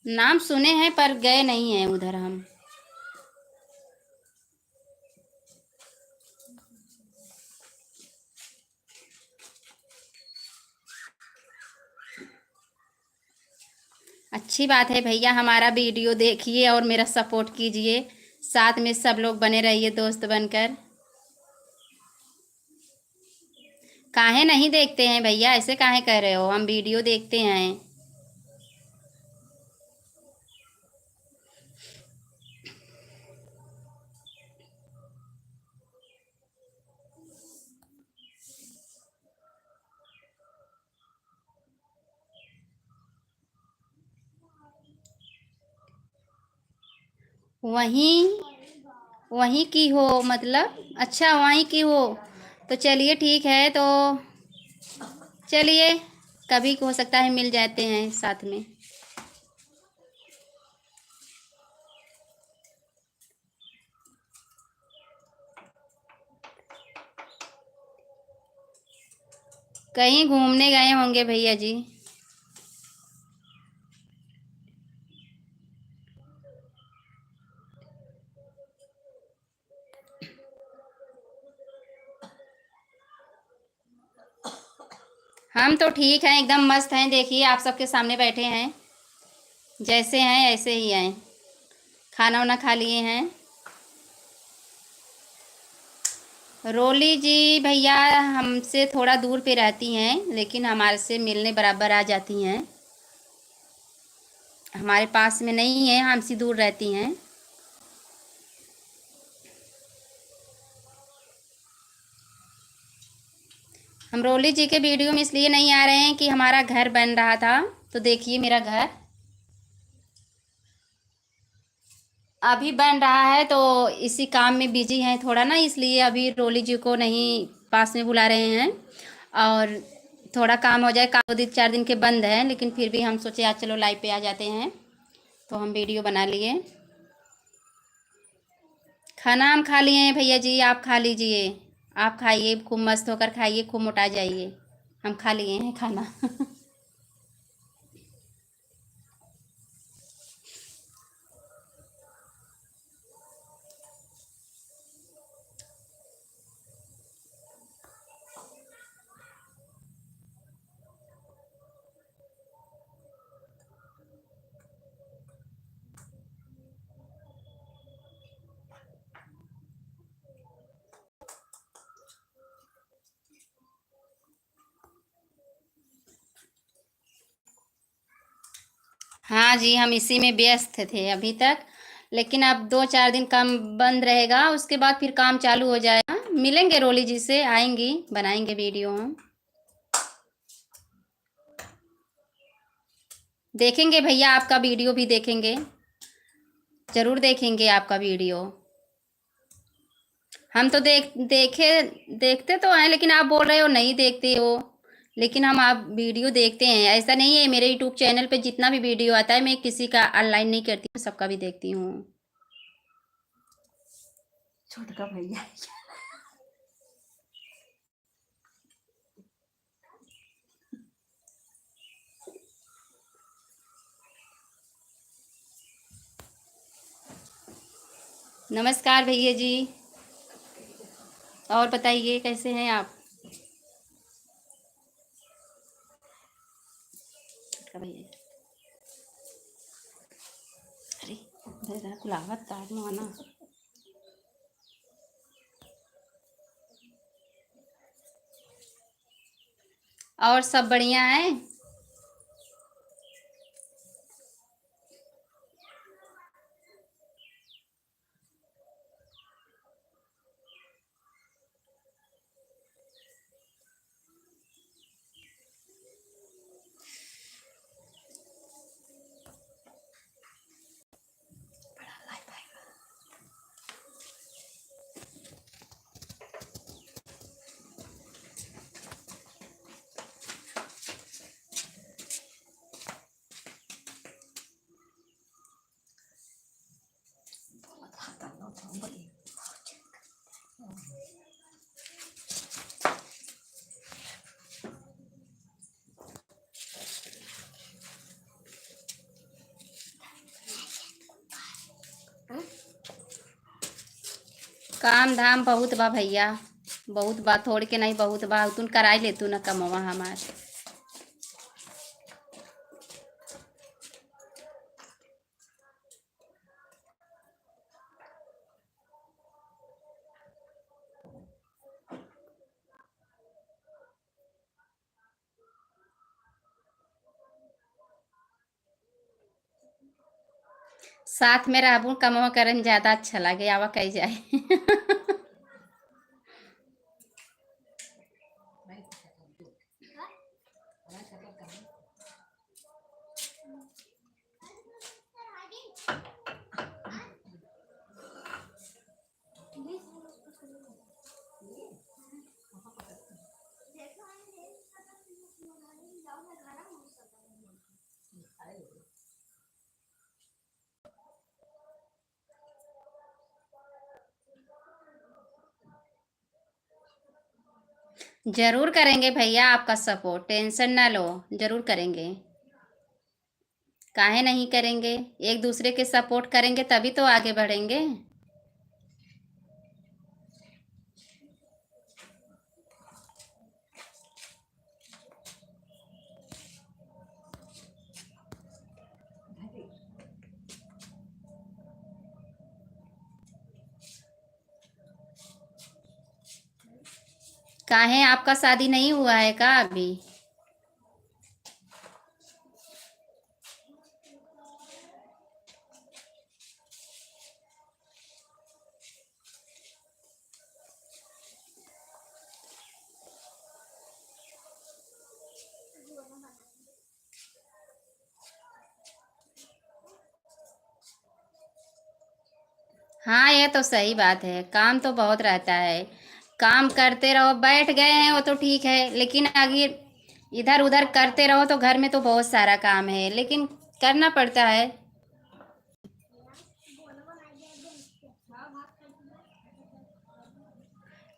नाम सुने हैं पर गए नहीं हैं उधर हम। अच्छी बात है भैया, हमारा वीडियो देखिए और मेरा सपोर्ट कीजिए, साथ में सब लोग बने रहिए दोस्त बनकर। काहे नहीं देखते हैं भैया, ऐसे काहे कह रहे हो? हम वीडियो देखते हैं। वहीं वहीं की हो मतलब? अच्छा वहीं की हो, तो चलिए ठीक है। तो चलिए, कभी हो सकता है मिल जाते हैं साथ में। कहीं घूमने गए होंगे भैया जी। हम तो ठीक हैं, एकदम मस्त हैं, देखिए आप सबके सामने बैठे हैं, जैसे हैं ऐसे ही हैं। खाना वाना खा लिए हैं। रोली जी भैया हमसे थोड़ा दूर पे रहती हैं, लेकिन हमारे से मिलने बराबर आ जाती हैं। हमारे पास में नहीं है, हमसे दूर रहती हैं। हम रोली जी के वीडियो में इसलिए नहीं आ रहे हैं कि हमारा घर बन रहा था, तो देखिए मेरा घर अभी बन रहा है, तो इसी काम में बिजी हैं थोड़ा ना, इसलिए अभी रोली जी को नहीं पास में बुला रहे हैं। और थोड़ा काम हो जाए, काम 2-4 दिन के बंद हैं, लेकिन फिर भी हम सोचे आज चलो लाइव पे आ जाते हैं, तो हम वीडियो बना लिए। खाना हम खा लिए हैं भैया जी, आप खा लीजिए, आप खाइए, खूब मस्त होकर खाइए, खूब मोटा जाइए। हम खा लिए हैं खाना। हाँ जी, हम इसी में व्यस्त थे अभी तक, लेकिन अब 2-4 दिन काम बंद रहेगा, उसके बाद फिर काम चालू हो जाएगा। मिलेंगे रोली जी से, आएंगी, बनाएंगे वीडियो हम। देखेंगे भैया, आपका वीडियो भी देखेंगे, ज़रूर देखेंगे आपका वीडियो। हम तो देखते तो हैं, लेकिन आप बोल रहे हो नहीं देखते हो। लेकिन हम आप वीडियो देखते हैं, ऐसा नहीं है। मेरे यूट्यूब चैनल पे जितना भी वीडियो आता है, मैं किसी का ऑनलाइन नहीं करती हूँ, सबका भी देखती हूँ। छोटका भैया नमस्कार भैया जी। और बताइए कैसे हैं आप? छोटका भैया, अरे इधर जरा कुलावत ताज माना। और सब बढ़िया है? काम धाम बहुत बा भैया, बहुत बा, थोड़ के नहीं बहुत बा। तुन कराई ले तू न कमवा हमार। साथ में रहबू कमवा करन ज्यादा अच्छा लगे, आवा कही जाए। मैं खत्म करूँ जरूर करेंगे भैया आपका सपोर्ट, टेंशन ना लो, जरूर करेंगे। काहे नहीं करेंगे? एक दूसरे के सपोर्ट करेंगे तभी तो आगे बढ़ेंगे। काहे आपका शादी नहीं हुआ है का अभी? हाँ, ये तो सही बात है, काम तो बहुत रहता है। काम करते रहो, बैठ गए हैं वो तो ठीक है, लेकिन अगर इधर उधर करते रहो तो घर में तो बहुत सारा काम है, लेकिन करना पड़ता है।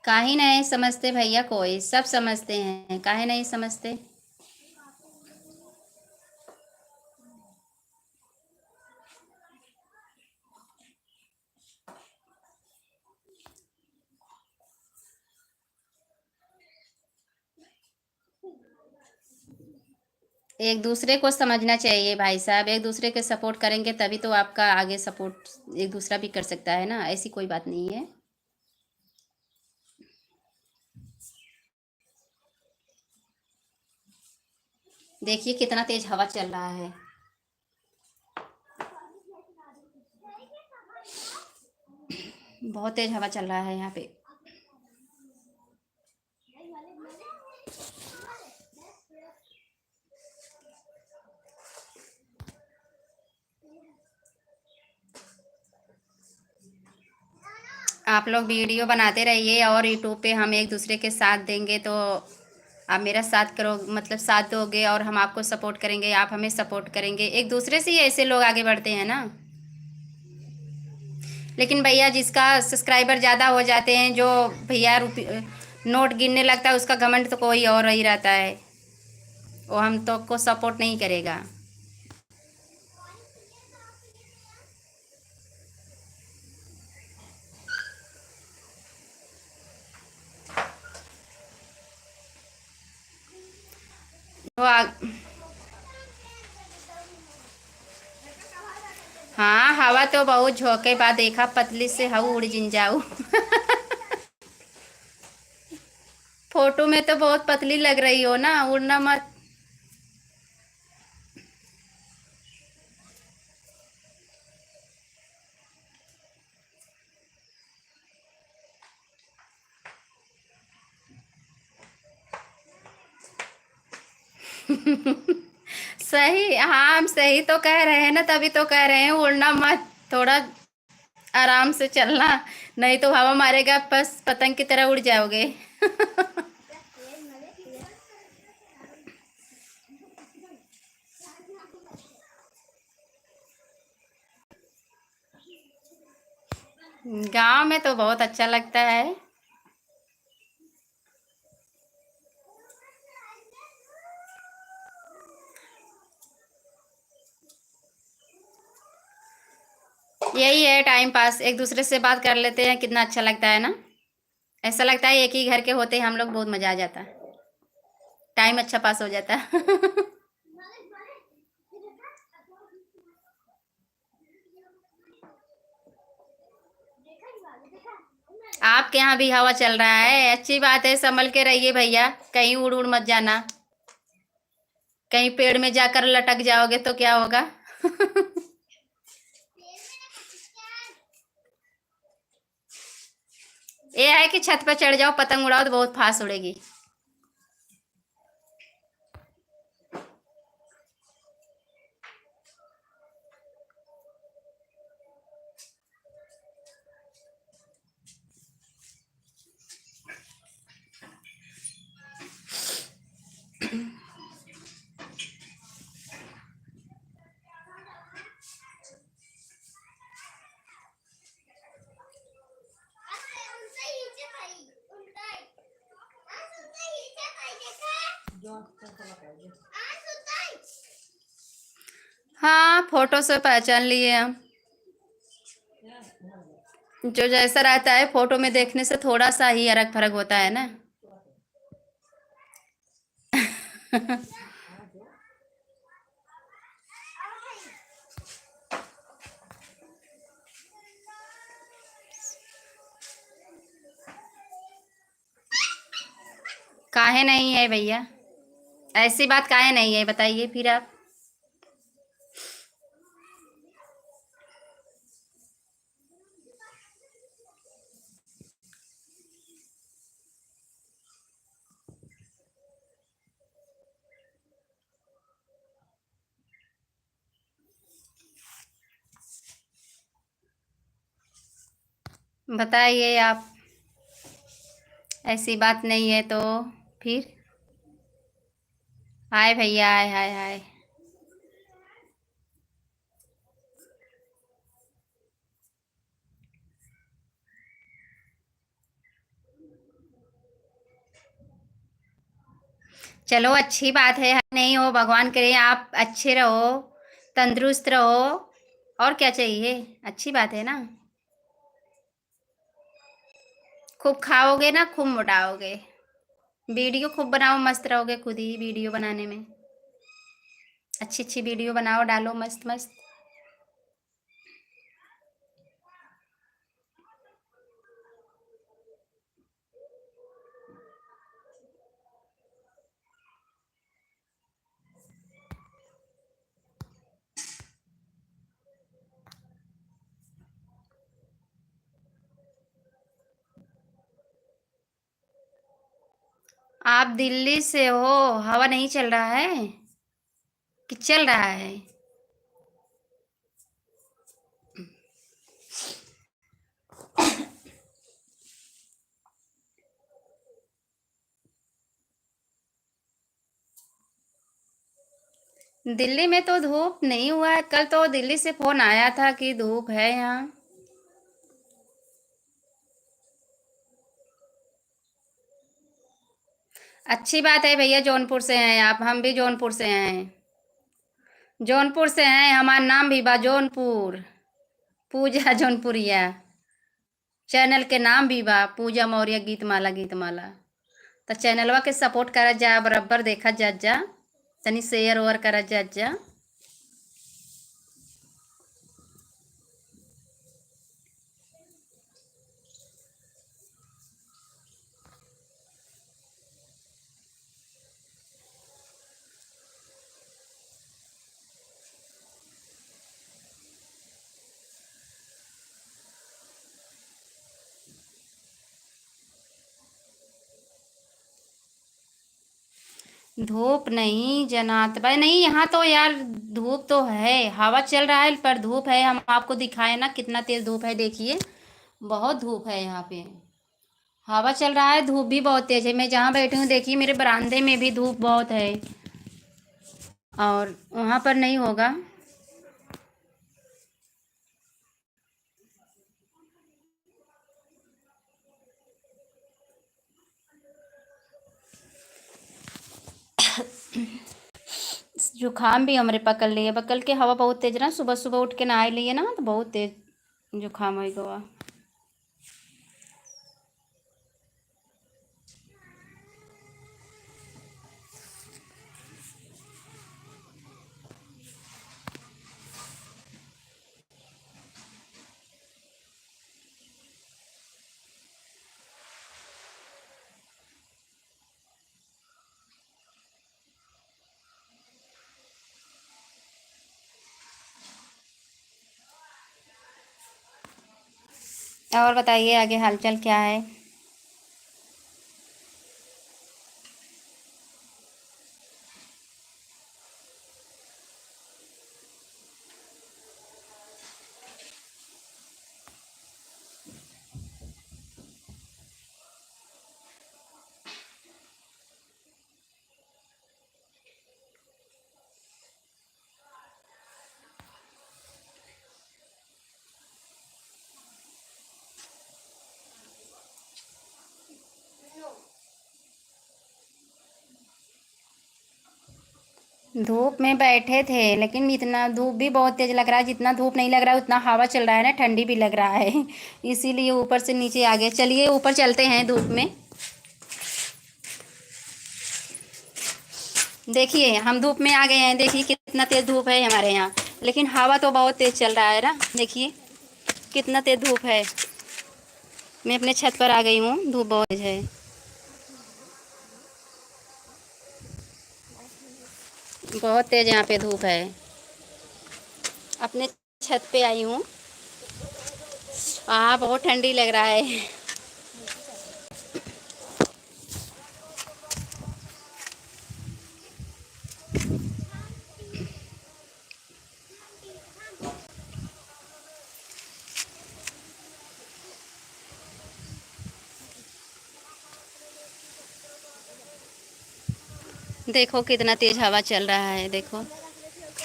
काहे नहीं समझते भैया, कोई सब समझते हैं, काहे नहीं समझते। एक दूसरे को समझना चाहिए भाई साहब, एक दूसरे के सपोर्ट करेंगे तभी तो आपका आगे सपोर्ट एक दूसरा भी कर सकता है ना, ऐसी कोई बात नहीं है। देखिए कितना तेज हवा चल रहा है। बहुत तेज हवा चल रहा है यहाँ पे। आप लोग वीडियो बनाते रहिए और यूट्यूब पे हम एक दूसरे के साथ देंगे तो आप मेरा साथ करो, मतलब साथ दोगे और हम आपको सपोर्ट करेंगे, आप हमें सपोर्ट करेंगे, एक दूसरे से ही ऐसे लोग आगे बढ़ते हैं ना। लेकिन भैया जिसका सब्सक्राइबर ज़्यादा हो जाते हैं, जो भैया नोट गिनने लगता है, उसका घमंड तो कोई और ही रहता है, वो हम तो को सपोर्ट नहीं करेगा। तो हाँ, हवा तो बहुत झोंके बाद देखा, पतली से हवा उड़ जिन जाऊ। फोटो में तो बहुत पतली लग रही हो ना, उड़ना मत। सही, हाँ हम सही तो कह रहे हैं ना, तभी तो कह रहे हैं उड़ना मत, थोड़ा आराम से चलना, नहीं तो हवा मारेगा बस पतंग की तरह उड़ जाओगे। गांव में तो बहुत अच्छा लगता है। यही है टाइम पास, एक दूसरे से बात कर लेते हैं, कितना अच्छा लगता है ना। ऐसा लगता है एक ही घर के होते हैं हम लोग, बहुत मजा आ जाता है, टाइम अच्छा पास हो जाता है। आपके यहाँ भी हवा चल रहा है, अच्छी बात है, संभल के रहिए भैया, कहीं उड़ उड़ मत जाना, कहीं पेड़ में जाकर लटक जाओगे तो क्या होगा। ये है कि छत पर चढ़ जाओ, पतंग उड़ाओ तो बहुत फास्ट उड़ेगी। जो चला पाएंगे। हाँ, फोटो से पहचान लिए हम, जो जैसा रहता है फोटो में देखने से थोड़ा सा ही अलग फर्क होता है ना। काहे नहीं है भैया, ऐसी बात काहे नहीं है, बताइए फिर आप। बताइए आप, ऐसी बात नहीं है तो फिर। हाय भैया, हाय हाय हाय। चलो अच्छी बात है, नहीं हो भगवान करे आप अच्छे रहो, तंदुरुस्त रहो, और क्या चाहिए। अच्छी बात है ना। खूब खाओगे ना खूब मोटाओगे। वीडियो खूब बनाओ, मस्त रहोगे खुद ही वीडियो बनाने में। अच्छी अच्छी वीडियो बनाओ, डालो मस्त मस्त। आप दिल्ली से हो, हवा नहीं चल रहा है कि चल रहा है। दिल्ली में तो धूप नहीं हुआ है, कल तो दिल्ली से फोन आया था कि धूप है यहाँ। अच्छी बात है भैया, जौनपुर से हैं आप, हम भी जौनपुर से हैं। जौनपुर से हैं, हमारा नाम भी बा जौनपुर। पूजा जौनपुरिया। चैनल के नाम भी बा पूजा मौर्य गीतमाला गीतमाला। तो चैनलवा के सपोर्ट करत जा, बराबर देखत जात जा, तनी शेयर ओवर करत जात जा। धूप नहीं जनात भाई, नहीं यहाँ तो यार धूप तो है, हवा चल रहा है पर धूप है। हम आपको दिखाए ना कितना तेज धूप है, देखिए बहुत धूप है यहाँ पे। हवा चल रहा है, धूप भी बहुत तेज है। मैं जहाँ बैठी हूँ देखिए, मेरे बरामदे में भी धूप बहुत है, और वहाँ पर नहीं होगा। जुकाम भी हमारे पकड़ लिए, पकड़ के हवा बहुत तेज ना, सुबह सुबह उठ के नहाए लिए ना तो बहुत तेज जुकाम हो गया। और बताइए आगे हालचाल क्या है। धूप में बैठे थे, लेकिन इतना धूप भी बहुत तेज लग रहा है। जितना धूप नहीं लग रहा है उतना हवा चल रहा है ना, ठंडी भी लग रहा है। इसीलिए ऊपर से नीचे आ गए। चलिए ऊपर चलते हैं धूप में। देखिए हम धूप में आ गए हैं, देखिए कितना तेज धूप है हमारे यहाँ, लेकिन हवा तो बहुत तेज चल रहा है ना। देखिए कितना तेज धूप है। मैं अपने छत पर आ गई हूँ, धूप बहुत तेज है, बहुत तेज यहाँ पे धूप है। अपने छत पे आई हूँ। बहुत ठंडी लग रहा है। देखो कितना तेज हवा चल रहा है, देखो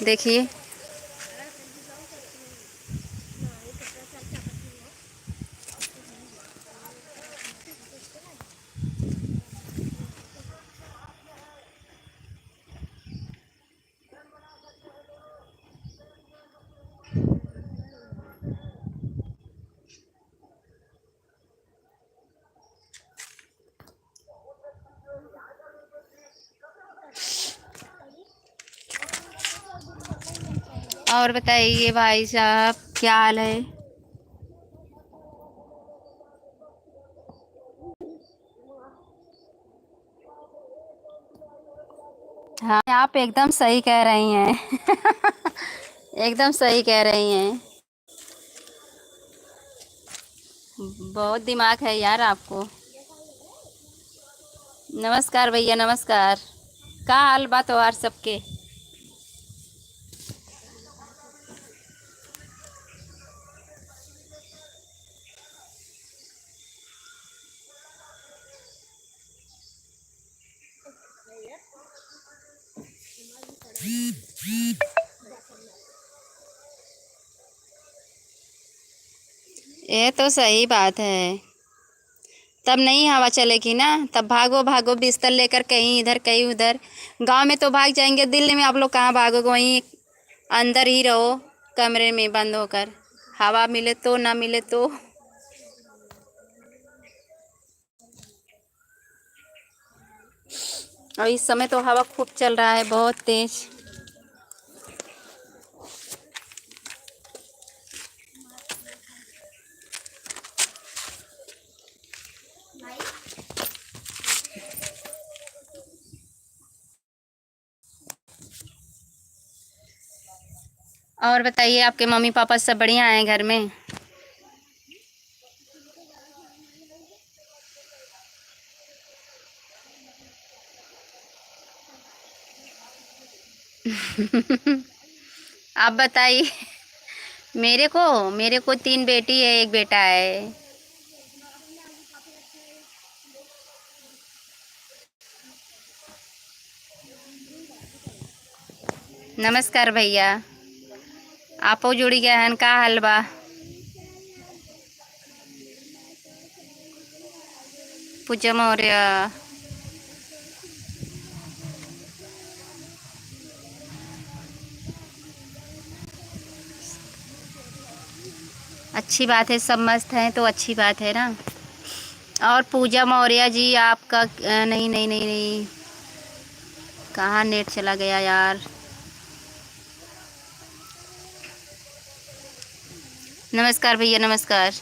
देखिए। और बताइए भाई साहब, क्या हाल है? हाँ, आप एकदम सही कह रही हैं। एकदम सही कह रही हैं। बहुत दिमाग है यार आपको। नमस्कार भैया, नमस्कार। का हाल बात हो यार सबके? ये तो सही बात है। तब नहीं हवा चलेगी ना, तब भागो भागो बिस्तर लेकर, कहीं इधर कहीं उधर। गांव में तो भाग जाएंगे, दिल्ली में आप लोग कहाँ भागोगे? वहीं अंदर ही रहो, कमरे में बंद होकर। हवा मिले तो ना मिले तो। और इस समय तो हवा खूब चल रहा है, बहुत तेज। और बताइए, आपके मम्मी पापा सब बढ़िया हैं घर में? आप बताइए। मेरे को 3 बेटी है, 1 बेटा है। नमस्कार भैया। आपो जुड़ी गया हन का हलवा? पूजा मौर्य। अच्छी बात है, सब मस्त हैं तो अच्छी बात है ना। और पूजा मौर्य जी आपका नहीं नहीं नहीं नहीं, कहाँ नेट चला गया यार? नमस्कार भैया, नमस्कार।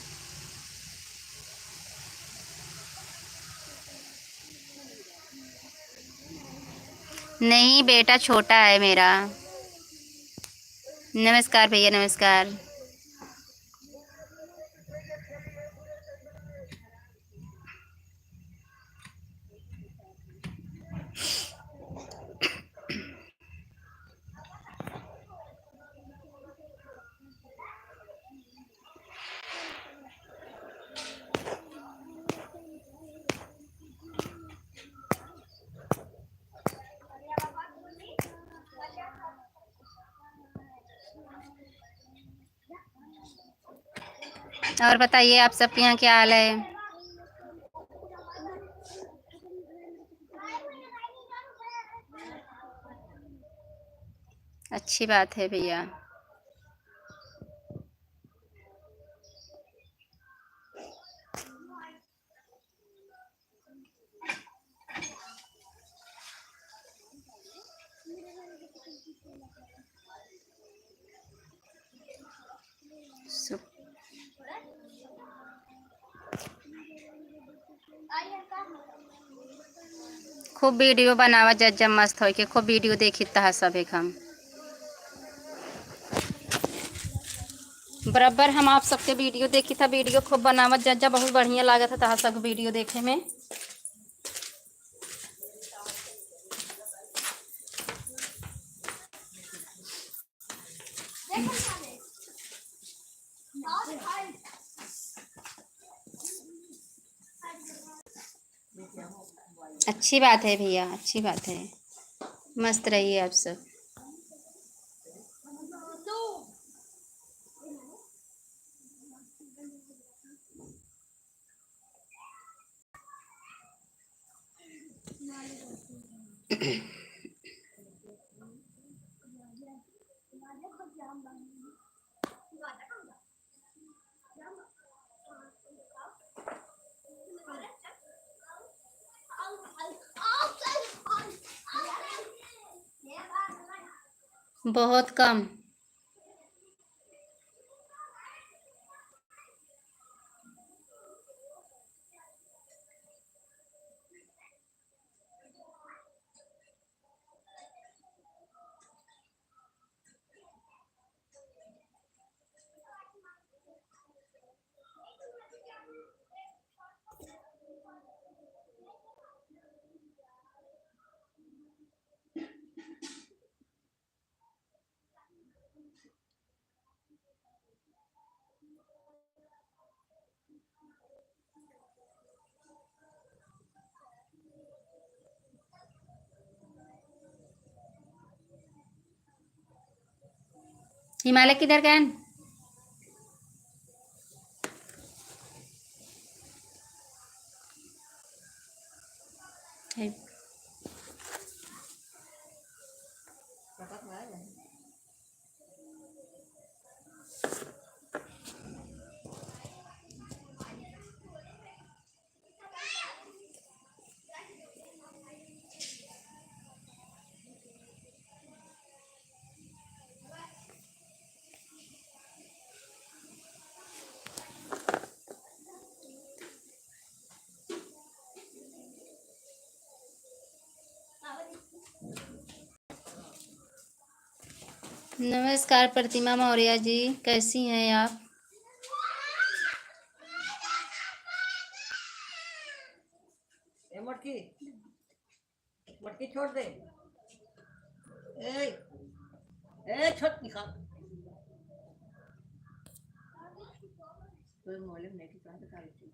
नहीं, बेटा छोटा है मेरा। नमस्कार भैया, नमस्कार। और बताइए, आप सबके यहाँ क्या हाल है? अच्छी बात है भैया। सु- खूब वीडियो बनावा, जब मस्त हो के खूब वीडियो देखी तहा सब एक हम बराबर। हम आप सबके वीडियो देखी था, वीडियो खूब बनावत जज्जा, बहुत बढ़िया लागत था तहा सब वीडियो देखे में। अच्छी बात है भैया, अच्छी बात है। मस्त रहिए आप सब। बहुत कम। हिमालय किधर गए? है। पता तो है। नमस्कार प्रतिमा मौर्य जी, कैसी हैं आप? ए मटकी, मटकी छोड़ दे। ए ए छोट निकाल। तो मोले में की बात कर रही थी।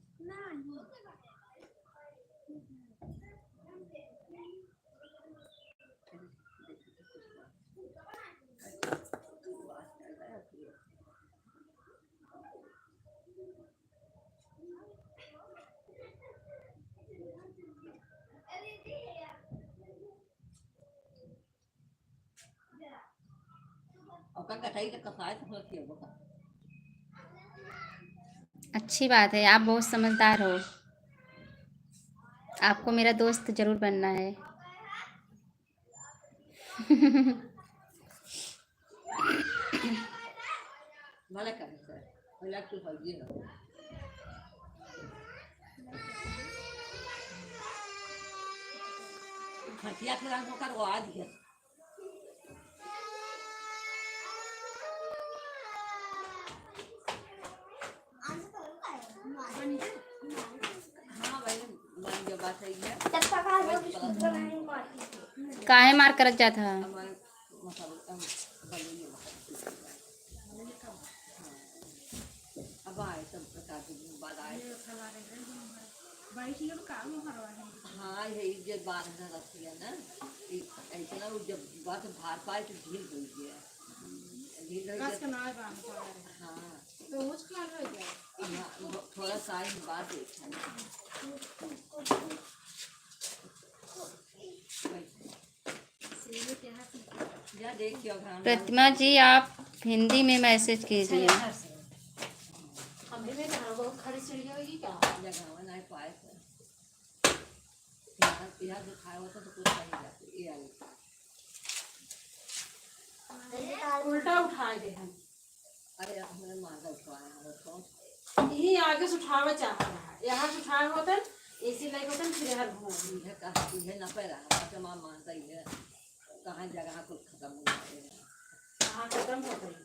और का कटाई का कसाय तो हो किया बता। अच्छी बात है, आप बहुत समझदार हो। आपको मेरा दोस्त जरूर बनना है। मला काय सर मला तू हल्दी ना खटिया के रंग का वो आज है हाँ भाई मन जब बात है ये काहे मार कर रख जाता? हमारे मसाला बनी अब आए सब प्रकार के बाद आए हाँ यही जब बात है रखी है ना ऐसे ना वो जब बात भार पाए तो ढील हो गया ढील हो गया हाँ थोड़ा सा ही बात देखा या देखियो घर प्रतिमा जी, आप हिंदी में मैसेज कीजिए। जगह नहीं पाए थे यहाँ जो खाया होता तो कुछ नहीं जाते ये आलू उल्टा उठाए दे हम अरे हमने मांगा उठवाया है तो यही आगे से उठावे चाह रहा है यहाँ से उठाए होतन ऐसी लाइक होतन फिर हर घूम ये कहा ये ना पे रहा तमाम मानता ही है कहाँ जगह कुछ खत्म हो गया कहाँ खत्म हो गई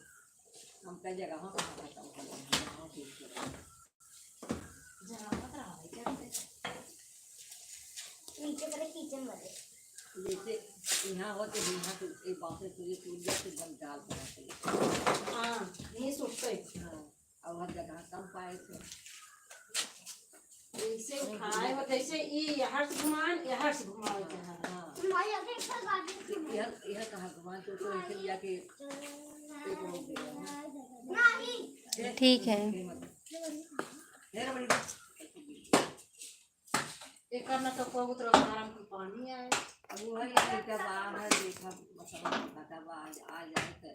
हम कई जगह खत्म हो गया जरा मत रहा है क्या नीचे वाले किचन वाले जैसे यहाँ होते यहाँ तो एक बात है तो ये सूर्य से बन डाल बनाते हाँ ये सुटते हाँ और हर जगह कम पाए थे ऐसे उठाए होते ऐसे ये यहाँ से घुमान यहाँ से घुमावे चाह हाँ हमारे आगे एक गाड़ी यह कहाँ घुमा तो ऐसे लिया के एक हो गया नहीं ठीक है। एक करना तो बहुत गरम की पानी आए अब वो है कि बाहर देखा मतलब पता आज आ जाए तो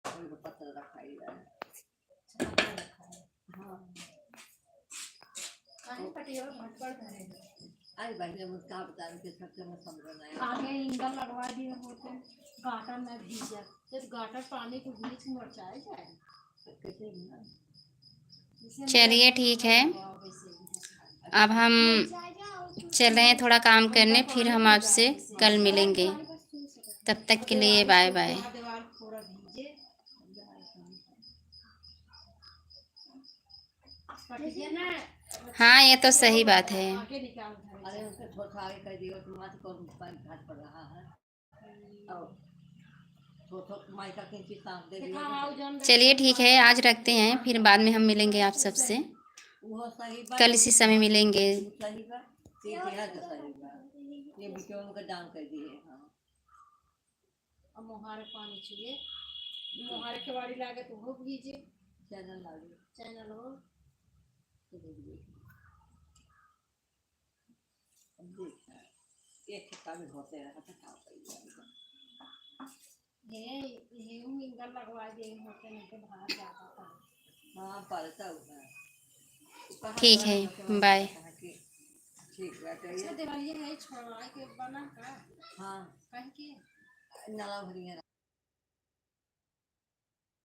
कोई पत्थर रखा ही है हाँ काहे पटिया भटपड़ धरे आई भाई ने मुझे क्या बता के सबसे मैं समझ नहीं आया आगे इंगल लगवा दिए होते गाटर में भीजा जब गाटर पानी के बीच में मरचाए जाए कैसे ना चलिए ठीक है, अब हम चल रहे हैं थोड़ा काम करने, फिर हम आपसे कल मिलेंगे। तब तक के लिए बाय बाय। दीवार पूरा भीजे पटिया ना हाँ, ये तो सही बात है। आगे निकाल धरे अरे उसके थोड़ा आगे कर दिया तो माथे को घाट पड़ रहा है और थोड़ा माइका के चीज सांस दे दिया चलिए ठीक है, आज रखते हैं, फिर बाद में हम मिलेंगे आप सबसे। वो सही बात कल इसी समय मिलेंगे। सही बात ये है तो सही बात ये भी क्यों उनका डाउन कर दिए हाँ अब मुहारे पानी चाहिए मोहारे के बाड़ी लागे तो वो भीजे चैनल लागू चैनल हो तो देख अब देख एक खत्ता में होते रहा था क्या ये मिंगल लगवा दे होते नहीं तो बाहर जाता था हाँ पड़ता हुआ है ठीक है, बाय। ठीक बात है अच्छा दिवाली है छोड़वा के बना का हाँ कहीं के नाला भरिया